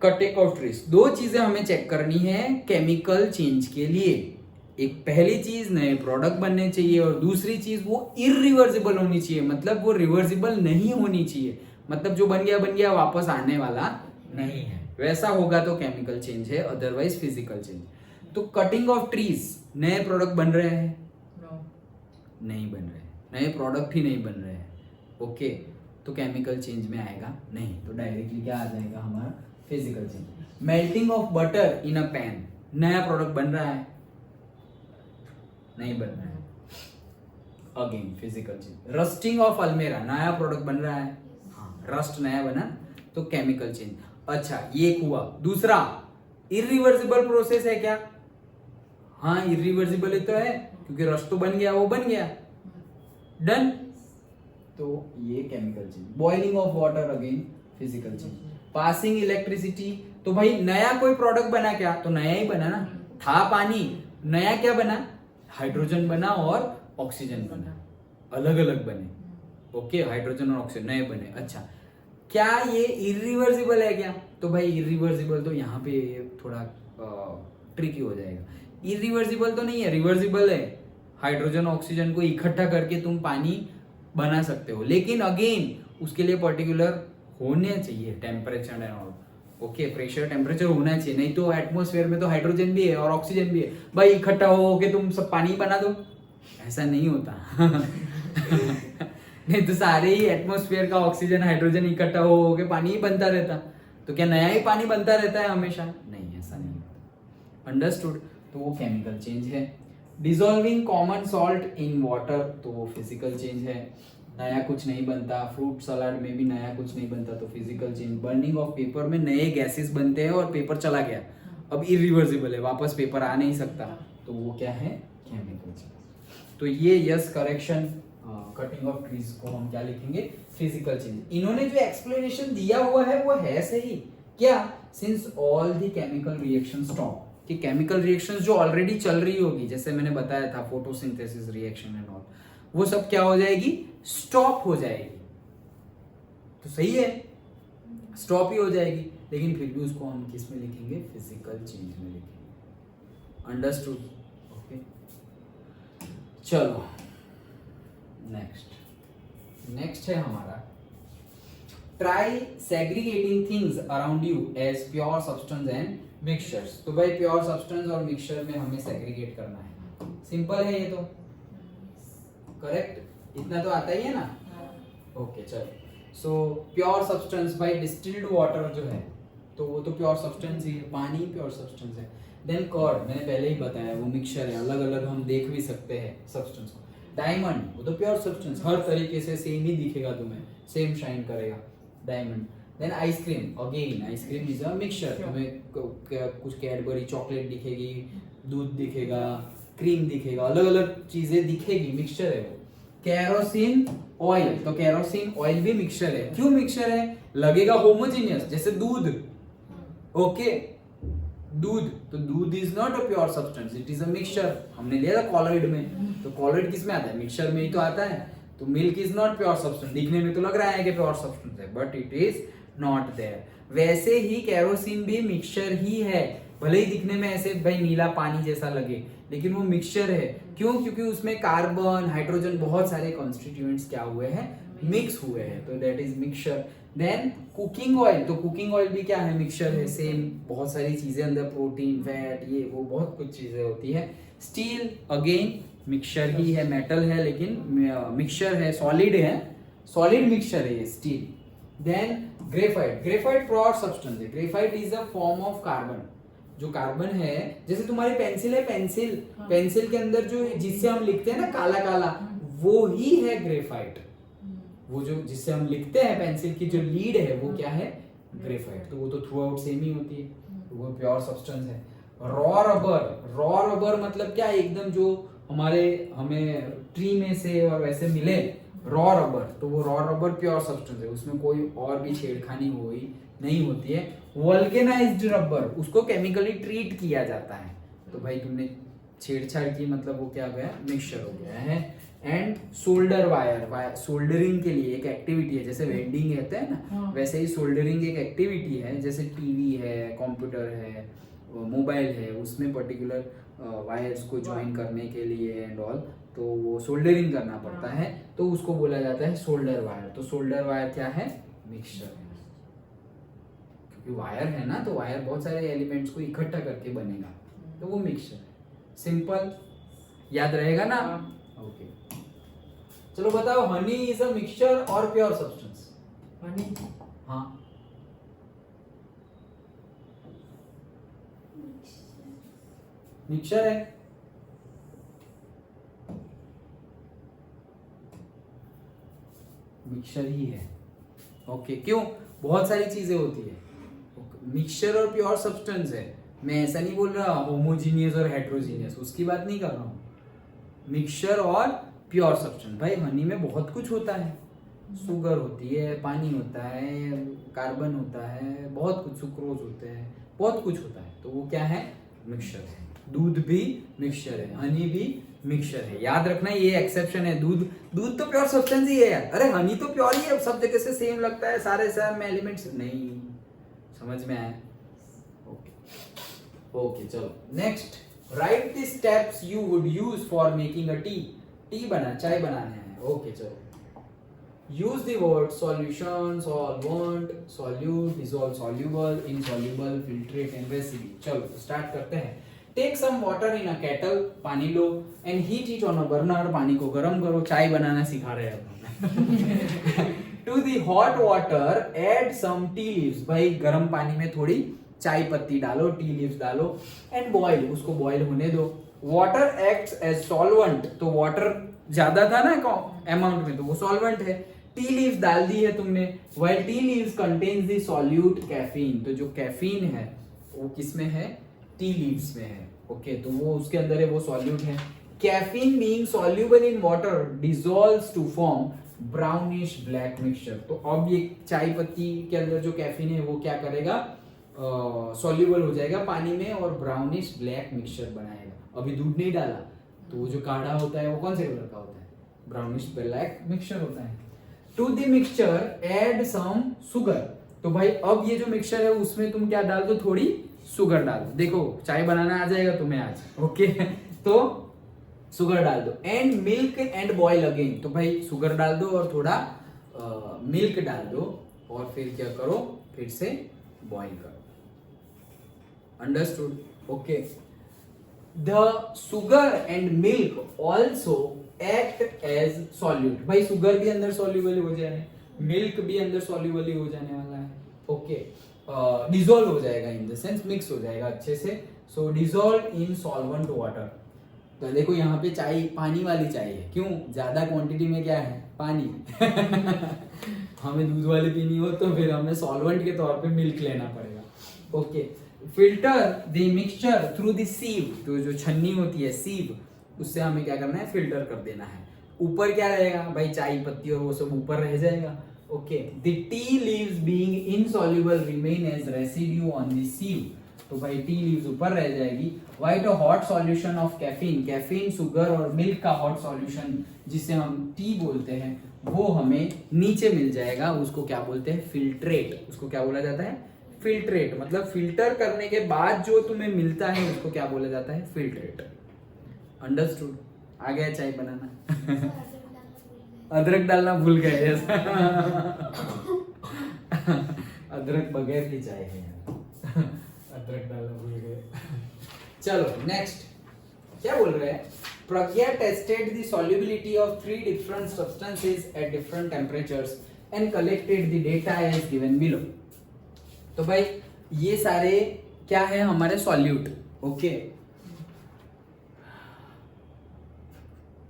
कटिंग ऑफ ट्रीज, दो चीजें हमें चेक करनी है केमिकल चेंज के लिए। एक पहली चीज नए प्रोडक्ट बनने चाहिए, और दूसरी चीज वो इरिवर्सिबल होनी चाहिए, मतलब वो रिवर्सिबल नहीं होनी चाहिए, मतलब जो बन गया वापस आने वाला नहीं है। वैसा होगा तो केमिकल चेंज है, अदरवाइज फिजिकल चेंज। तो कटिंग ऑफ ट्रीज, नए प्रोडक्ट बन रहे हैं? नो। नहीं बन रहे, नए प्रोडक्ट ही नहीं बन रहे हैं। ओके, तो केमिकल चेंज में आएगा नहीं, तो डायरेक्टली क्या आ जाएगा हमारा? Physical change. Melting of butter in a pan, नया प्रोडक्ट बन रहा है? नहीं बन रहा है, again physical change. Rusting of अलमेरा, नया प्रोडक्ट बन रहा है? हाँ, रस्ट नया बना तो केमिकल चेंज। अच्छा, ये हुआ। दूसरा, इरिवर्सिबल प्रोसेस है क्या? हाँ, इरिवर्सिबल ही तो है, क्योंकि रस्ट तो बन गया, वो बन गया, डन। तो ये chemical change. Boiling of water, again physical change. Passing electricity, तो भाई नया कोई प्रोडक्ट बना क्या? तो नया ही बना ना, था पानी, नया क्या बना? हाइड्रोजन बना और ऑक्सीजन बना, अलग अलग बने, ओके, हाइड्रोजन और ऑक्सीजन नए बने। अच्छा, क्या ये इरिवर्सिबल है क्या? तो भाई इरिवर्सिबल तो यहाँ पे थोड़ा ट्रिकी हो जाएगा। इरिवर्सिबल तो नहीं है, रिवर्सिबल है। हाइड्रोजन ऑक्सीजन को इकट्ठा करके तुम पानी बना सकते हो, लेकिन अगेन उसके लिए पर्टिकुलर होने चाहिए temperature and all. Okay, pressure temperature होना चाहिए, नहीं तो एटमॉस्फेयर में तो हाइड्रोजन भी है और ऑक्सीजन भी है, भाई इकट्ठा हो के तुम सब पानी बना दो, ऐसा नहीं होता। नहीं तो सारे ही एटमॉस्फेयर का ऑक्सीजन हाइड्रोजन इकट्ठा हो के पानी ही बनता रहता, तो क्या नया ही पानी बनता रहता है हमेशा? नहीं, ऐसा नहीं होता। अंडरस्टूड? तो वो केमिकल चेंज है। Dissolving common salt in water, तो वो फिजिकल चेंज है, नया कुछ नहीं बनता। फ्रूट सलाड में भी नया कुछ नहीं बनता, तो physical change. Burning of paper में नए गैसेस बनते हैं और पेपर चला गया, अब इरिवर्सिबल है, वापस पेपर आ नहीं सकता, तो वो क्या है? Chemical change. तो ये yes correction, cutting of trees को हम क्या लिखेंगे? Physical change. इन्होंने जो एक्सप्लेनेशन दिया हुआ है वो है सही क्या? Since all the chemical reaction stop, कि केमिकल रिएक्शंस जो ऑलरेडी चल रही होगी, जैसे मैंने बताया था फोटोसिंथेसिस रिएक्शन एंड ऑल, वो सब क्या हो जाएगी? स्टॉप हो जाएगी। तो सही है, स्टॉप ही हो जाएगी, लेकिन फिर भी उसको हम किस में लिखेंगे? फिजिकल चेंज में लिखेंगे। अंडरस्टूड? ओके, चलो नेक्स्ट है हमारा try segregating things around you as pure substance and mixtures. तो भाई प्योर सब्सटेंस और मिक्सचर में हमें सेग्रीगेट करना है। सिंपल है ये तो, करेक्ट? इतना तो आता ही है ना? ओके, चलो। सो प्योर सब्सटेंस, भाई डिस्टिल्ड वाटर जो है तो वो तो प्योर सब्सटेंस ही है, पानी प्योर सब्सटेंस है। देन कर्ड, मैंने पहले ही बताया, वो मिक्सचर है, अलग अलग हम देख भी सकते हैं सब्सटेंस को। डायमंड, वो तो प्योर सब्सटेंस, हर तरीके से सेम ही दिखेगा तुम्हें, सेम शाइन करेगा diamond. Then ice cream, again ice cream is a mixture, तुम्हें कुछ कैडबरी चॉकलेट दिखेगी, दूध दिखेगा, क्रीम दिखेगा, अलग अलग चीजें दिखेगी, मिक्सचर है वो। केरोसिन ऑयल, तो केरोसिन ऑयल भी मिक्सचर है। क्यों मिक्सचर है? लगेगा होमोजेनियस, जैसे दूध। ओके, दूध, तो दूध is not a pure substance, it is a mixture. हमने लिया था कॉलॉइड में, तो कॉलॉइड किस में आता है? मिक्सचर में ही तो आता है। तो milk is not pure substance, दिखने में तो लग रहा है कि प्योर सब्सटेंस है, but it is not there. वैसे ही केरोसिन भी मिक्सचर ही है, भले ही दिखने में ऐसे भाई नीला पानी जैसा लगे, लेकिन वो मिक्सचर है। क्यों? क्योंकि उसमें कार्बन, हाइड्रोजन, बहुत सारे कॉन्स्टिट्यूएंट्स क्या हुए हैं? मिक्स हुए हैं, तो that is mixture. Then cooking oil, तो कुकिंग ऑयल भी क्या है? मिक्सचर है, सेम, बहुत सारी चीजें अंदर, प्रोटीन, फैट, ये वो बहुत कुछ चीजें होती है। स्टील अगेन मिक्सचर ही है, मेटल है लेकिन मिक्सचर है, सॉलिड है, सॉलिड मिक्सचर है ये steel. Then graphite, graphite pure substance है। Graphite is a form of carbon, जो कार्बन है, जैसे तुम्हारी पेंसिल है, पेंसिल, पेंसिल के अंदर जो जिससे हम लिखते हैं ना काला काला, वो ही है ग्रेफाइट। वो जो जिससे हम लिखते हैं पेंसिल की जो लीड है वो क्या है? ग्रेफाइट। तो वो तो थ्रू आउट सेम ही होती है, तो वो प्योर सब्सटेंस है। रॉ रबर, रॉ रबर मतलब क्या? एकदम जो हमें ट्री में से और वैसे मिले रॉ रबर, तो वो रॉ रबर प्योर सब्सटेंस है, उसमें कोई और भी छेड़खानी हुई नहीं होती है। वल्केनाइज्ड रबर, उसको केमिकली ट्रीट किया जाता है, तो भाई तुमने छेड़छाड़ की, मतलब वो क्या हो गया? मिक्सचर हो गया है। एंड सोल्डर वायर, सोल्डरिंग के लिए एक एक्टिविटी है, जैसे वेल्डिंग कहते हैं ना, वैसे ही सोल्डरिंग एक एक्टिविटी है। जैसे टीवी है, कंप्यूटर है, मोबाइल है, उसमें पर्टिकुलर वायर्स को ज्वाइन करने के लिए एंड ऑल, तो वो सोल्डरिंग करना पड़ता है, तो उसको बोला जाता है सोल्डर वायर। तो सोल्डर वायर क्या है? मिक्सचर है, क्योंकि वायर है ना, तो वायर बहुत सारे एलिमेंट्स को इकट्ठा करके बनेगा, तो वो मिक्सचर है। सिंपल, याद रहेगा ना? ओके, चलो बताओ, हनी इज अ मिक्सचर और प्योर सब्सटेंस? हनी, हाँ, मिक्सचर है। मिक्सचर ही है। ओके, क्यों? बहुत सारी चीजें होती है, मिक्सचर और प्योर सब्सटेंस है। मैं ऐसा नहीं बोल रहा होमोजीनियस और हेट्रोजीनियस, उसकी बात नहीं कर रहा हूँ। मिक्सचर और प्योर सब्सटेंस, भाई हनी में बहुत कुछ होता है, शुगर होती है, पानी होता है, कार्बन होता है, बहुत कुछ, सुक्रोज होते हैं, बहुत कुछ होता है, तो वो क्या है? मिक्सचर है। दूध भी मिक्सचर है, हनी भी मिक्सचर है। याद रखना ये एक्सेप्शन है। दूध दूध तो प्योर सब्सटेंस ही है यार। अरे हनी तो प्योर ही है, सब जगह से सेम लगता है, सारे सब में एलिमेंट्स नहीं। समझ में आया? ओके ओके चलो next. Write the steps you would use for making a tea. Tea बना, चाय बनाने हैं। ओके चलो। Use the word solution, solvent, solute, dissolve, soluble, insoluble, filtrate and residue. चलो स्टार्ट करते हैं। Take some water in a kettle, पानी लो, and heat it on a burner, पानी को गर्म करो। चाय बनाना सिखा रहे हैं। To the hot water add some tea leaves, भाई गर्म पानी में थोड़ी चाय पत्ती डालो, टी लीव्स डालो, एंड बॉईल, उसको बॉईल होने दो। वाटर एक्ट्स एज सॉल्वेंट, तो वाटर ज्यादा था ना अमाउंट में, तो वो सॉल्वेंट है। टी लीव्स डाल दी है तुमने। While tea leaves contains the solute caffeine, तो जो कैफीन है वो किसमें है? टी लीव्स में है। ओके तो वो उसके अंदर है, वो सॉल्यूट है। Caffeine being soluble in water dissolves to form brownish black mixture. तो अब ये चाय पत्ती के अंदर जो कैफीन है वो क्या करेगा? सॉल्यूबल हो जाएगा पानी में और ब्राउनिश ब्लैक मिक्सचर बनाएगा। अभी दूध नहीं डाला तो वो जो काढ़ा होता है वो कौन से कलर का होता है? ब्राउनिश ब्लैक मिक्सचर होता है। To the mixture add some sugar, तो भाई अब ये जो मिक्सचर है उसमें तुम क्या डाल दो? थोड़ी शुगर डाल दो। देखो चाय बनाना आ जाएगा तुम्हें आज। ओके तो शुगर डाल दो। And milk and boil again, तो भाई शुगर डाल दो और थोड़ा मिल्क डाल दो और फिर क्या करो? फिर से बॉईल करो। Understood? Okay. The sugar and milk also act as solute, भाई शुगर भी अंदर सॉल्यूबल हो जाए, मिल्क भी अंदर सॉल्यूबल हो जाने वाला है। ओके डिसॉल्व हो जाएगा, इन द सेंस मिक्स हो जाएगा अच्छे से। सो डिसॉल्व इन सॉल्वेंट वाटर। तो देखो यहाँ पे चाय पानी वाली चाय है, क्यों? ज्यादा क्वांटिटी में क्या है? पानी। हमें दूध वाली पीनी हो तो फिर हमें सॉल्वेंट के तौर पे मिल्क लेना पड़ेगा। Okay filter the mixture through the sieve, तो जो छन्नी होती है सीव, उससे हमें क्या करना है? फिल्टर कर देना है। ऊपर क्या रहेगा भाई? चाय पत्ती और वो सब ऊपर रह जाएगा। Okay the tea leaves being insoluble remain as residue on the sieve, तो भाई टी लीव्स ऊपर रह जाएगी। White a hot solution of caffeine, caffeine sugar और मिल्क का हॉट सॉल्यूशन जिसे हम टी बोलते हैं वो हमें नीचे मिल जाएगा। उसको क्या बोलते हैं? फिल्ट्रेट। उसको क्या बोला जाता है? फिल्ट्रेट। मतलब फिल्टर करने के बाद जो तुम्हें मिलता है उसको क्या बोला जाता है? फिल्ट्रेट। अंडरस्टूड? आ गया चाय बनाना? अदरक डालना भूल गए। अदरक बगैर की चाय है। अदरक डालना भूल गए। चलो नेक्स्ट क्या बोल रहे हैं? Pragya tested the solubility of 3 different substances at different temperatures and collected the data as given below. तो भाई ये सारे क्या है? हमारे सॉल्यूट। ओके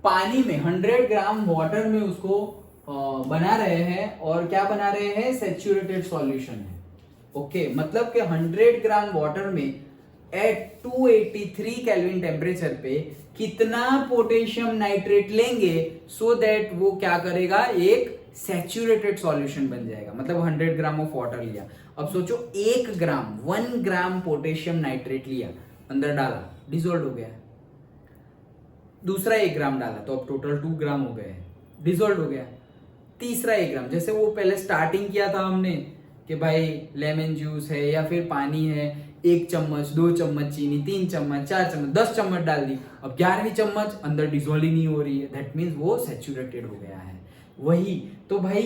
पानी में 100 ग्राम वाटर में उसको बना रहे हैं और क्या बना रहे हैं? सैचुरेटेड सॉल्यूशन है। ओके मतलब कि 100 ग्राम वाटर में एट 283 केल्विन टेम्परेचर पे कितना पोटेशियम नाइट्रेट लेंगे सो दैट वो क्या करेगा? एक सैचुरेटेड सॉल्यूशन बन जाएगा। मतलब 100 ग्राम ऑफ वाटर लिया। अब सोचो 1 ग्राम पोटेशियम नाइट्रेट लिया, अंदर डाला, डिसॉल्व हो गया। दूसरा 1 ग्राम डाला तो अब टोटल 2 ग्राम हो गए, डिसॉल्व हो गया। तीसरा 1 ग्राम, जैसे वो पहले स्टार्टिंग किया था हमने कि भाई लेमन जूस है या फिर पानी है, 1 चम्मच 2 चम्मच चीनी, 3 चम्मच 4 चम्मच 10 चम्मच डाल दी। अब 11वीं चम्मच अंदर डिसॉल्व ही नहीं हो रही है, दैट मीन्स वो सैचुरेटेड हो गया है। वही तो भाई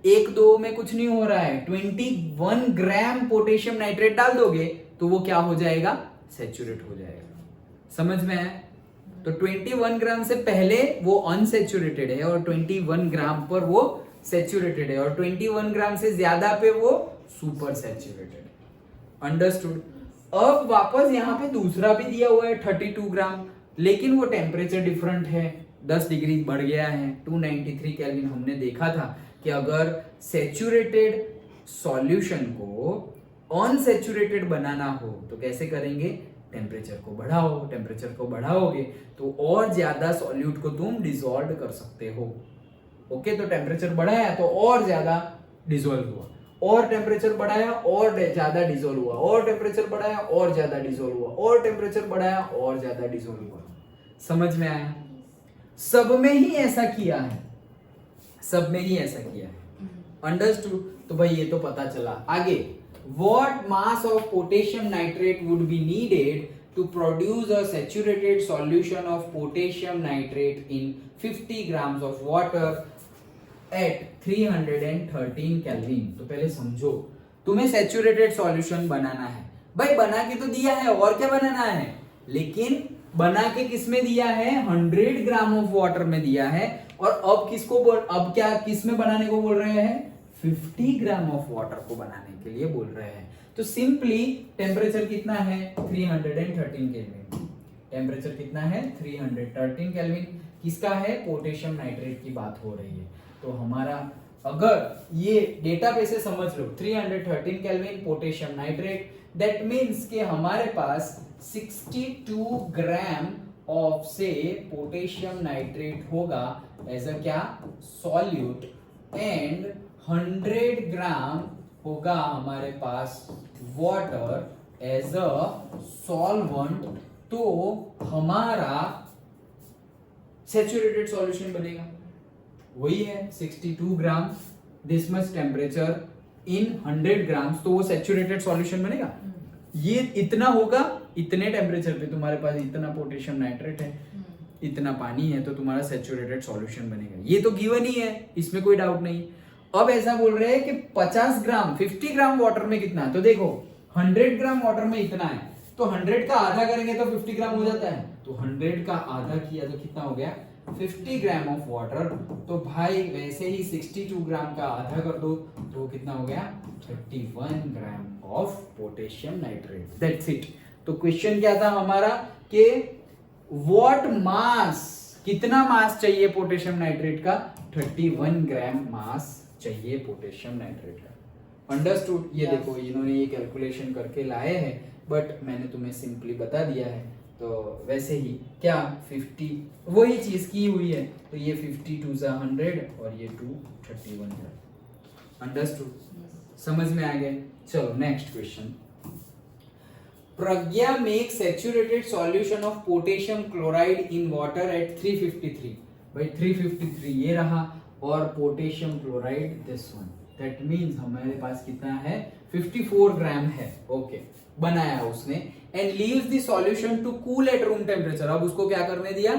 1-2 में कुछ नहीं हो रहा है, 21 ग्राम पोटेशियम नाइट्रेट डाल दोगे तो वो क्या हो जाएगा? सैचुरेट हो जाएगा। समझ में है? तो 21 ग्राम से पहले वो अनसैचुरेटेड है और 21 ग्राम पर वो सैचुरेटेड है और 21 ग्राम से ज्यादा पे वो सुपर सैचुरेटेड। अंडरस्टूड? अब वापस यहाँ पे दूसरा भी दिया हुआ है 32 ग्राम, लेकिन वो टेम्परेचर डिफरेंट है, 10 डिग्री बढ़ गया है, 293 केल्विन। हमने देखा था कि अगर सैचुरेटेड सॉल्यूशन को अनसैचुरेटेड बनाना हो तो कैसे करेंगे? टेम्परेचर को बढ़ाओ, टेम्परेचर को बढ़ाओगे तो और ज्यादा सॉल्यूट को तुम डिसॉल्व कर सकते हो। ओके तो टेम्परेचर बढ़ाया तो और ज्यादा डिसॉल्व हुआ, और टेम्परेचर बढ़ाया और ज्यादा डिसॉल्व हुआ, और टेम्परेचर बढ़ाया और ज्यादा डिसॉल्व हुआ, और टेम्परेचर बढ़ाया और ज्यादा डिसॉल्व हुआ। समझ में आया? सब में ही ऐसा किया है, सब में ही ऐसा किया है। अंडरस्टूड? तो भाई ये तो पता चला। आगे, what mass of potassium nitrate would be needed to produce a saturated solution of potassium nitrate in 50 grams of water at 313 kelvin. तो पहले समझो, तुम्हें सैचुरेटेड सॉल्यूशन बनाना है। भाई बना के तो दिया है, और क्या बनाना है, लेकिन बना के किस में दिया है, 100 ग्राम ऑफ वाटर में दिया है। और अब अब क्या किस में बनाने को बोल रहे हैं, 50 ग्राम ऑफ वाटर को बनाने के लिए बोल रहे हैं। तो सिंपली टेम्परेचर कितना है, 313 केल्विन। टेम्परेचर कितना है, 313 केल्विन। किसका है, पोटेशियम नाइट्रेट की बात हो रही है। तो हमारा अगर ये डेटा पे से समझ लो, 313 kelvin potassium nitrate, that means कि हमारे पास 62 ग्राम ऑफ से पोटेशियम नाइट्रेट होगा एज अ क्या, सॉल्यूट, एंड 100 ग्राम होगा हमारे पास वाटर एज अ सॉल्वेंट। तो हमारा सैचुरेटेड सॉल्यूशन बनेगा। वही है 62 ग्राम, दिस मच टेम्परेचर इन 100 ग्राम, तो वो सैचुरेटेड सॉल्यूशन बनेगा। ये इतना होगा, इतने टेम्परेचर पे तुम्हारे पास इतना पोटेशियम नाइट्रेट है, इतना पानी है, तो तुम्हारा सैचुरेटेड सॉल्यूशन बनेगा। ये तो गिवन ही है, इसमें कोई डाउट नहीं। अब ऐसा बोल रहे हैं कि 50 ग्राम 50 ग्राम वाटर में कितना है, तो देखो 100 ग्राम वाटर में इतना है, तो 100 का आधा करेंगे तो 50 ग्राम हो जाता है। तो 100 का आधा किया तो कितना हो गया, 50 ग्राम ऑफ वाटर। तो भाई वैसे ही 62 ग्राम का आधा कर दो तो कितना हो गया, 31 gram of potassium nitrate. That's it. तो क्वेश्चन क्या था हमारा कि व्हाट मास, कितना मास चाहिए पोटेशियम नाइट्रेट का, 31 ग्राम मास चाहिए पोटेशियम नाइट्रेट का। अंडरस्टूड? ये देखो इन्होंने ये कैलकुलेशन करके लाए हैं, बट मैंने तुम्हें सिंपली बता दिया है। तो वैसे ही क्या 50 वही चीज की हुई है, तो ये 52 × 100 और ये 2 31 है। अंडरस्टूड? समझ में आ गया? चलो next question. Pragya make saturated solution of potassium chloride in water at 353। भाई 353 ये रहा, और potassium chloride this one, that means हमारे पास कितना है, 54 ग्राम है। ओके, बनाया उसने, and leaves the solution to cool at room temperature. अब उसको क्या करने दिया,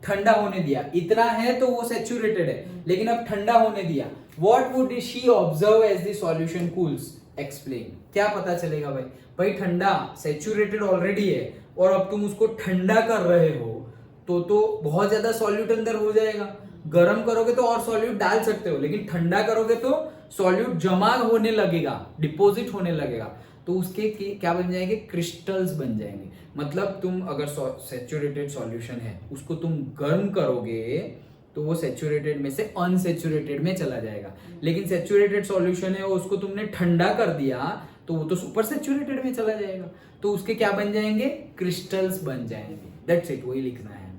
ठंडा होने दिया। इतना है तो वो सैचुरेटेड है, लेकिन अब ठंडा होने दिया। What would she observe as the solution cools, explain. क्या पता चलेगा भाई, भाई ठंडा सैचुरेटेड ऑलरेडी है और अब तुम उसको ठंडा कर रहे हो तो बहुत ज्यादा सॉल्यूट अंदर हो जाएगा। गर्म करोगे तो और सॉल्यूट डाल सकते हो, लेकिन ठंडा करोगे तो सॉल्यूट जमा होने लगेगा, डिपॉजिट होने लगेगा, तो उसके क्या बन जाएंगे, क्रिस्टल्स बन जाएंगे। मतलब तुम अगर सैचुरेटेड सॉल्यूशन है उसको तुम गर्म करोगे तो वो सैचुरेटेड में से अनसैचुरेटेड में चला जाएगा, लेकिन सैचुरेटेड सॉल्यूशन है उसको तुमने ठंडा कर दिया तो वो तो सुपर सैचुरेटेड में चला जाएगा, तो उसके क्या बन जाएंगे, क्रिस्टल्स बन जाएंगे। दैट्स इट, वही लिखना है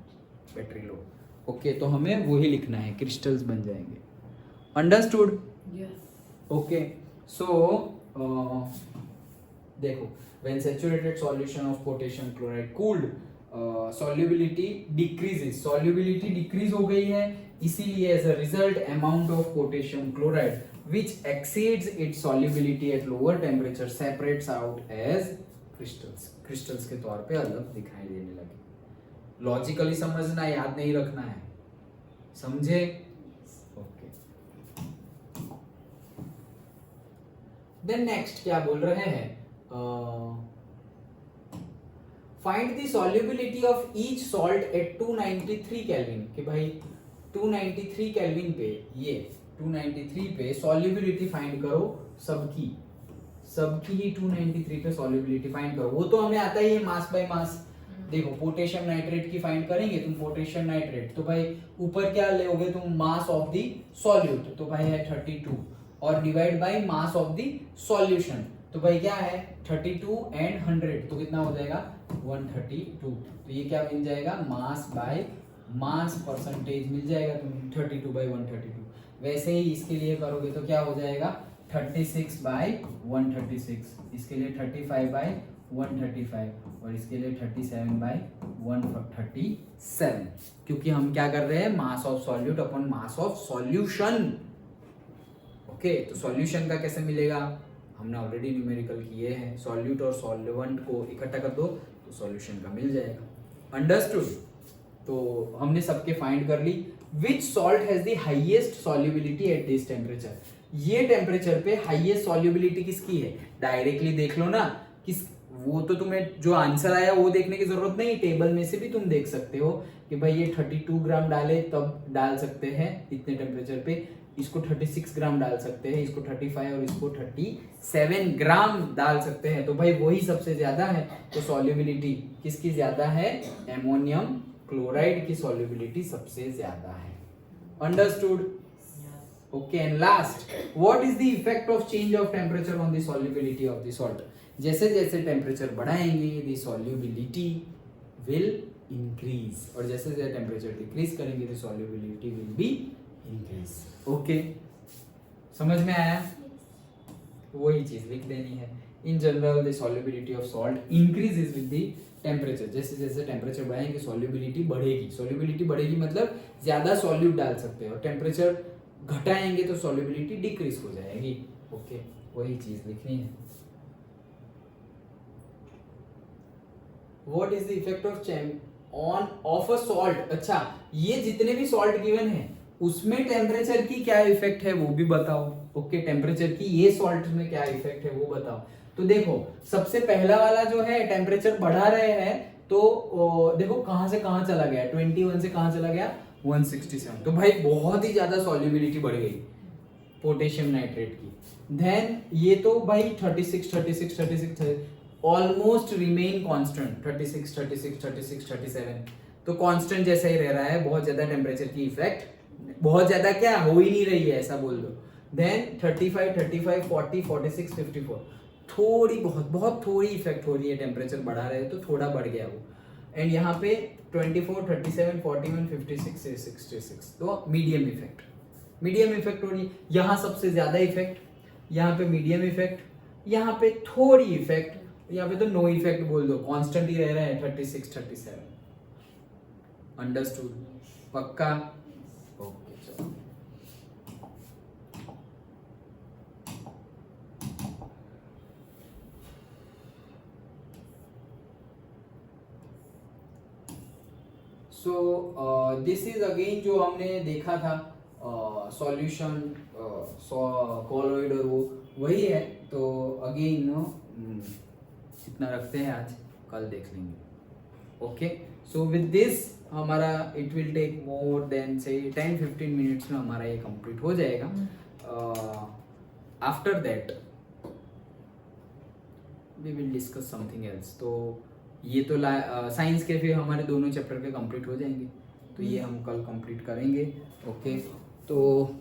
बैटरी लो। ओके, तो हमें वही लिखना है, क्रिस्टल्स बन जाएंगे। अंडरस्टूड? यस। ओके, सो देखो, when saturated solution of potassium chloride cooled, solubility decreases, solubility decrease हो गई है, इसीलिए as a result amount of potassium chloride which exceeds its solubility at lower temperature separates out as crystals, crystals के तौर पे अलग दिखाई देने लगे। लॉजिकली समझना, याद नहीं रखना है, समझे? ओके, देन नेक्स्ट क्या बोल रहे हैं, find the solubility of each salt at 293 kelvin. कि भाई 293 केल्विन पे, ये 293 पे सॉल्युबिलिटी फाइंड करो सबकी ही 293 पे सॉल्युबिलिटी फाइंड करो। वो तो हमें आता ही है, मास बाय मास। देखो पोटेशियम नाइट्रेट की फाइंड करेंगे तुम, पोटेशियम नाइट्रेट, तो भाई ऊपर क्या लोगे तुम, मास ऑफ द सॉल्यूट, तो भाई है 32, और divide by mass of the solution, तो भाई क्या है 32 एंड 100, तो कितना हो जाएगा 132। तो ये क्या मिल जाएगा, मास बाय मास परसेंटेज मिल जाएगा तुम्हें, 32/132। वैसे ही इसके लिए करोगे तो क्या हो जाएगा 36/136, इसके लिए 35/136, 135 और इसके लिए 37/137, क्योंकि हम क्या कर रहे हैं, मास of solute upon mass of solution. Okay, तो सॉल्यूशन का कैसे मिलेगा, हमने ऑलरेडी न्यूमेरिकल किए हैं, सॉल्यूट और सॉल्वेंट को इकट्ठा कर दो तो सॉल्यूशन का मिल जाएगा। अंडरस्टूड। तो हमने सबके फाइंड कर ली। Which salt has the highest solubility at this temperature, ये टेम्परेचर पे हाईएस्ट सॉल्युबिलिटी किसकी है, डायरेक्टली देख लो ना, किस, वो तो तुम्हें जो आंसर आया वो देखने की जरूरत नहीं, टेबल में से भी तुम देख सकते हो कि भाई ये 32 ग्राम डाले तब डाल सकते हैं इतने टेम्परेचर पे, इसको 36 ग्राम डाल सकते हैं, इसको 35 और इसको 37 ग्राम डाल सकते हैं, तो भाई वही सबसे ज्यादा है। तो सॉल्युबिलिटी किसकी ज्यादा है, एमोनियम क्लोराइड की सॉल्युबिलिटी सबसे ज्यादा है। Understood. Okay, and last, what is the effect of change of temperature on the solubility of the salt, जैसे जैसे टेम्परेचर बढ़ाएंगे द सॉल्युबिलिटी विल इंक्रीज, और जैसे जैसे टेम्परेचर डिक्रीज करेंगे the solubility will be increase. Okay, समझ में आया, वही चीज लिख देनी है। In general the solubility of salt increases with the temperature, जैसे जैसे टेम्परेचर बढ़ाएंगे सॉल्युबिलिटी बढ़ेगी, सॉल्युबिलिटी बढ़ेगी मतलब ज्यादा सॉल्यूट डाल सकते हो, और टेम्परेचर घटाएंगे तो सॉल्युबिलिटी डिक्रीज हो जाएगी। ओके, वही चीज लिखनी है। What is the effect of a salt, अच्छा ये जितने भी सॉल्ट गिवन है उसमें टेम्परेचर की क्या इफेक्ट है वो भी बताओ। ओके, टेम्परेचर की ये सॉल्ट में क्या इफेक्ट है वो बताओ। तो देखो सबसे पहला वाला जो है टेम्परेचर बढ़ा रहे हैं तो देखो कहां से कहां चला गया, 21 से कहां चला गया 167, तो भाई बहुत ही ज्यादा सॉल्युबिलिटी बढ़ गई पोटेशियम नाइट्रेट की। देन ये तो भाई 36 ऑलमोस्ट रिमेन कांस्टेंट, 36 तो कांस्टेंट जैसा ही रह रहा है, बहुत ज्यादा टेम्परेचर की इफेक्ट, बहुत ज्यादा क्या हो ही नहीं रही है ऐसा बोल दो। देन 35 40 46 54, थोड़ी बहुत थोड़ी इफेक्ट हो रही है, टेम्परेचर बढ़ा रहे हैं तो थोड़ा बढ़ गया वो। एंड यहाँ पे 24 37 41 56 66, तो मीडियम इफेक्ट हो रही है। यहाँ सबसे ज्यादा इफेक्ट, यहाँ पे मीडियम इफेक्ट, यहाँ पे थोड़ी इफेक्ट, यहाँ पे तो नो इफेक्ट बोल दो, कांस्टेंट ही रह रहा है 36 37। अंडरस्टूड, पक्का। ओके चलो, सो दिस इज अगेन जो हमने देखा था सॉल्यूशन कॉलोइड और वो वही है। तो अगेन इतना रखते हैं आज, कल देख लेंगे। ओके, सो विद दिस हमारा it will take more than से 10-15 मिनट्स में हमारा ये कंप्लीट हो जाएगा। After that we will discuss something else. तो ये तो साइंस के फिर हमारे दोनों चैप्टर के कंप्लीट हो जाएंगे, तो ये हम कल कंप्लीट करेंगे। ओके, तो